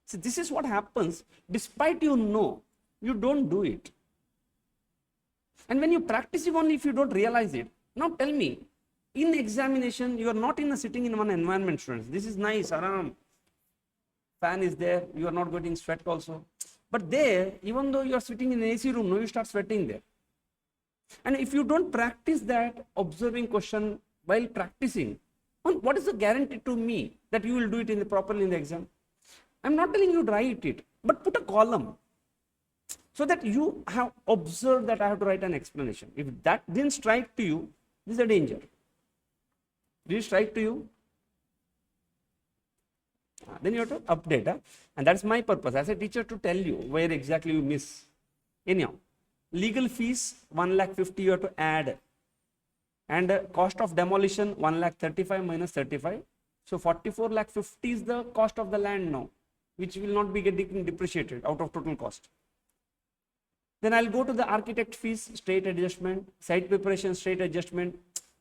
So this is what happens. Despite you know, you don't do it. And when you practice it only, if you don't realize it. Now tell me, in examination, you are not in a sitting in one environment, students. This is nice, aram. Fan is there, you are not getting sweat also. But there, even though you are sitting in an AC room, no, you start sweating there. And if you don't practice that observing question while practicing, what is the guarantee to me that you will do it properly in the exam? I'm not telling you to write it, but put a column so that you have observed that I have to write an explanation. If that didn't strike to you, this is a danger. Did it strike to you? Then you have to update. And that's my purpose as a teacher, to tell you where exactly you miss. Anyhow, legal fees 1,50,000 you have to add, and cost of demolition 1,35,000 minus 35. So 44,50,000 is the cost of the land now, which will not be getting depreciated out of total cost. Then I'll go to the architect fees, straight adjustment, site preparation, straight adjustment.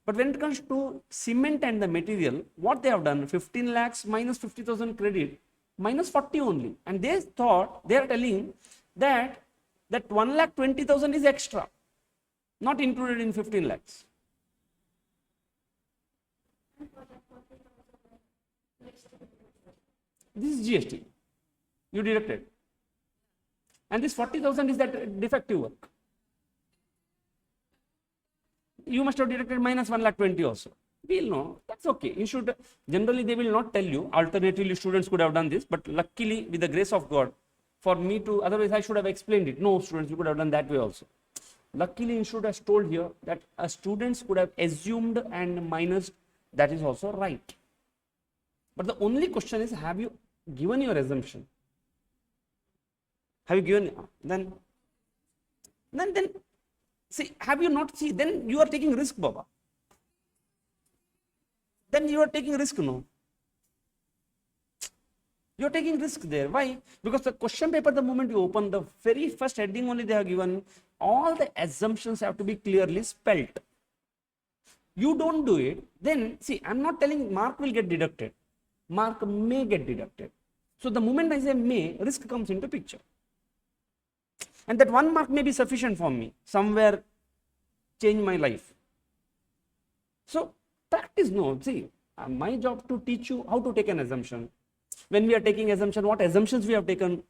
But when it comes to cement and the material, what they have done, 15 lakhs minus 50,000 credit, minus 40 only. And they thought, they are telling that 1,20,000 is extra, not included in 15 lakhs. This is GST. You deducted. And this 40,000 is that defective work. You must have deducted minus 1,20,000 also. We'll know. That's okay. You should, generally they will not tell you. Alternatively, students could have done this, but luckily, with the grace of God, for me to, otherwise I should have explained it. No, students, you could have done that way also. Luckily, Institute has told here that students could have assumed and minus. That is also right. But the only question is, have you given your assumption? Have you given? Then see, have you not? See, then you are taking risk, Baba. Then you are taking risk, no? You are taking risk there. Why? Because the question paper, the moment you open, the very first heading only they have given, all the assumptions have to be clearly spelt. You don't do it, then see, I'm not telling mark will get deducted. Mark may get deducted. So the moment I say may, risk comes into picture. And that 1 mark may be sufficient for me, somewhere change my life. So practice, no, see, my job to teach you how to take an assumption. When we are taking assumption, what assumptions we have taken,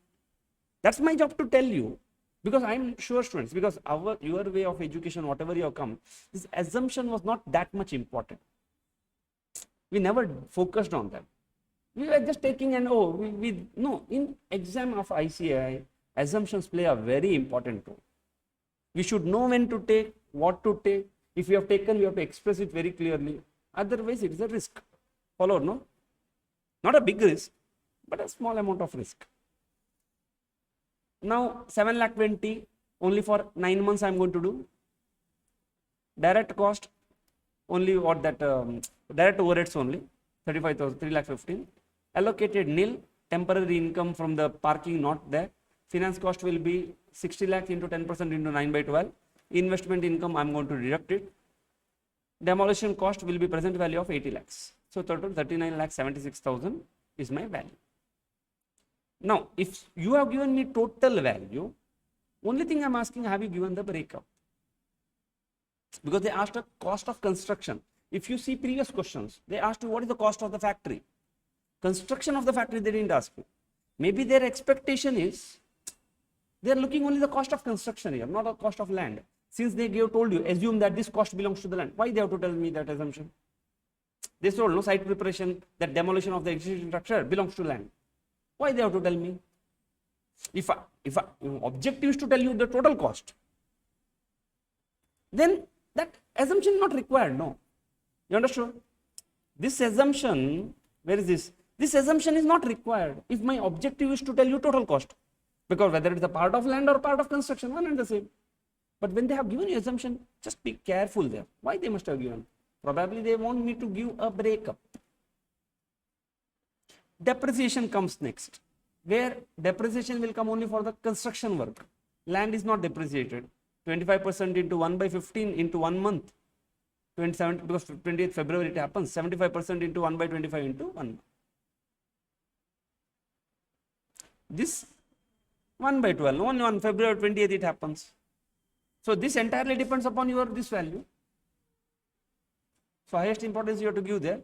that's my job to tell you. Because I'm sure, students, because your way of education, whatever you have come, this assumption was not that much important. We never focused on that. We were just taking an, no, in exam of ICAI, assumptions play a very important role. We should know when to take, what to take. If we have taken, we have to express it very clearly. Otherwise, it is a risk. Follow, no? Not a big risk, but a small amount of risk. Now, 7,20,000 only for 9 months I am going to do. Direct cost, only what that, direct overheads only, 35,000, 3,15,000. Allocated nil, temporary income from the parking not there. Finance cost will be 60 lakhs into 10% into 9 by 12. Investment income, I am going to deduct it. Demolition cost will be present value of 80 lakhs. So total 39,76,000 is my value. Now, if you have given me total value, only thing I am asking, have you given the breakup? Because they asked a cost of construction. If you see previous questions, they asked you what is the cost of the factory. Construction of the factory, they didn't ask you. Maybe their expectation is, they are looking only the cost of construction here, not the cost of land. Since they told you, assume that this cost belongs to the land. Why they have to tell me that assumption? They told, no, site preparation, that demolition of the existing structure belongs to land. Why they have to tell me? If objective is to tell you the total cost, then that assumption is not required, no. You understood? This assumption, where is this? This assumption is not required if my objective is to tell you total cost. Because whether it's a part of land or part of construction, one and the same. But when they have given you assumption, just be careful there. Why they must have given? Probably they want me to give a breakup. Depreciation comes next, where depreciation will come only for the construction work. Land is not depreciated. 25% into 1 by 15 into 1 month. 27, because 28th February it happens. 75% into 1 by 25 into 1 month. This 1 by 12, only on February 20th it happens. So this entirely depends upon your this value. So highest importance you have to give there.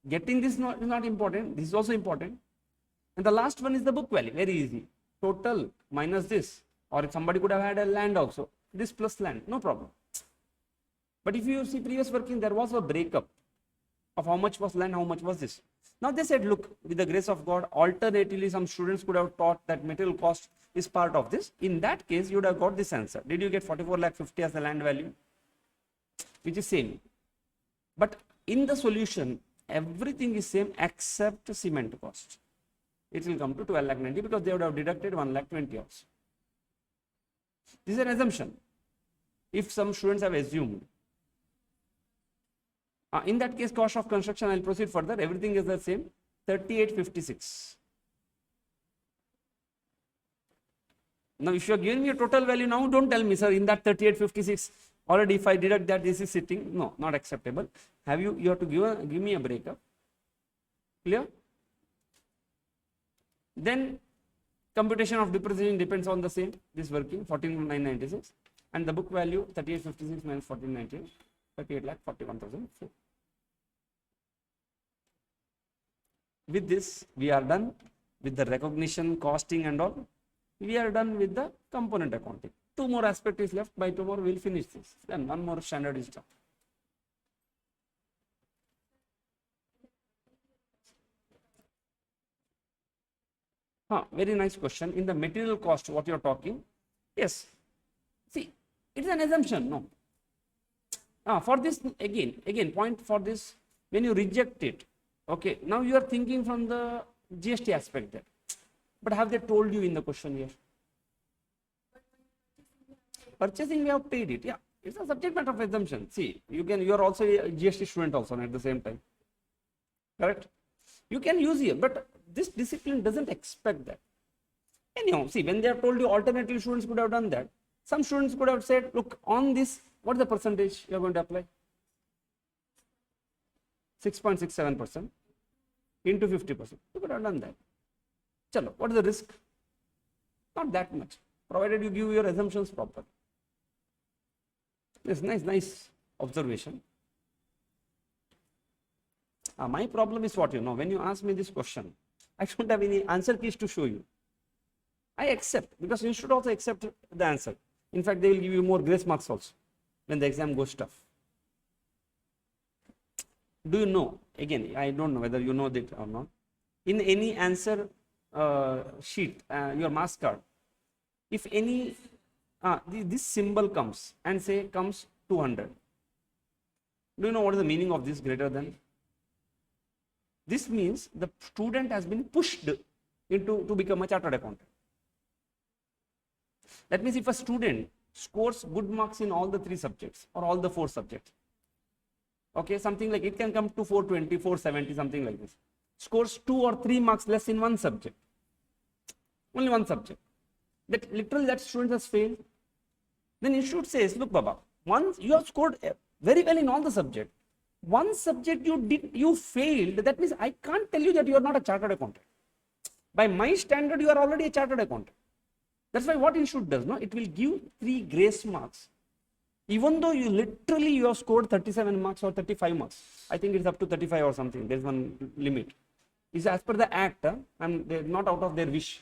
Getting this is not important, this is also important. And the last one is the book value, very easy. Total minus this, or if somebody could have had a land also, this plus land, no problem. But if you see previous working, there was a breakup of how much was land, how much was this. Now they said, look, with the grace of God, alternatively some students could have taught that material cost is part of this. In that case, you would have got this answer. Did you get 44,50,000 as the land value? Which is same. But in the solution, everything is same except cement cost. It will come to 12,90,000 because they would have deducted 1,20,000 also. This is an assumption. If some students have assumed, in that case, cost of construction, I will proceed further. Everything is the same, 3856. Now, if you are giving me a total value now, don't tell me, sir, in that 3856, already if I deduct that, this is sitting. No, not acceptable. You have to give me a breakup. Clear? Then, computation of depreciation depends on the same, this working, 14,996. And the book value, 3856 minus 14,998. 38,41,004. With this, we are done with the recognition, costing and all. We are done with the component accounting. Two more aspects is left. By tomorrow, we will finish this. Then one more standard is done. Very nice question. In the material cost, what you are talking? Yes. See, it is an assumption. No. For this, again, point for this, when you reject it, okay, now you are thinking from the GST aspect there. But have they told you in the question here? Purchasing, we have paid it. Yeah, it's a subject matter of assumption. See, you are also a GST student also at the same time. Correct? You can use here, but this discipline doesn't expect that. Anyhow, see, when they have told you alternatively, students could have done that. Some students could have said, look, on this, what is the percentage you are going to apply? 6.67% into 50%. You could have done that. Chalo, what is the risk? Not that much, provided you give your assumptions properly. Yes, nice observation. My problem is what, when you ask me this question, I don't have any answer keys to show you. I accept, because you should also accept the answer. In fact, they will give you more grace marks also when the exam goes tough. Do you know, again, I don't know whether you know that or not, in any answer sheet, your marks card, if any, this symbol comes and say comes 200, do you know what is the meaning of this greater than? This means the student has been pushed to become a chartered accountant. That means if a student scores good marks in all the 3 subjects or all the 4 subjects, okay, something like it can come to 420, 470, something like this, scores 2 or 3 marks less in one subject, only one subject, that literally that student has failed, then institute says, look Baba, once you have scored very well in all the subjects, one subject you failed, that means I can't tell you that you are not a chartered accountant. By my standard, you are already a chartered accountant. That's why what institute does, no, it will give 3 grace marks. Even though you have scored 37 marks or 35 marks, I think it's up to 35 or something, there's one limit. It's as per the act, and they're not out of their wish.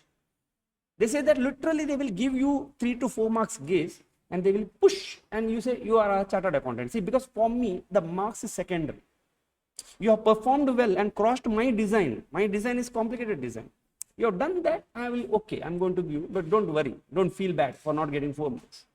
They say that literally they will give you 3 to 4 marks grace, and they will push, and you say you are a chartered accountant. See, because for me, the marks is secondary. You have performed well and crossed my design. My design is complicated design. You have done that, I will, okay, I'm going to give you, but don't worry, don't feel bad for not getting 4 marks.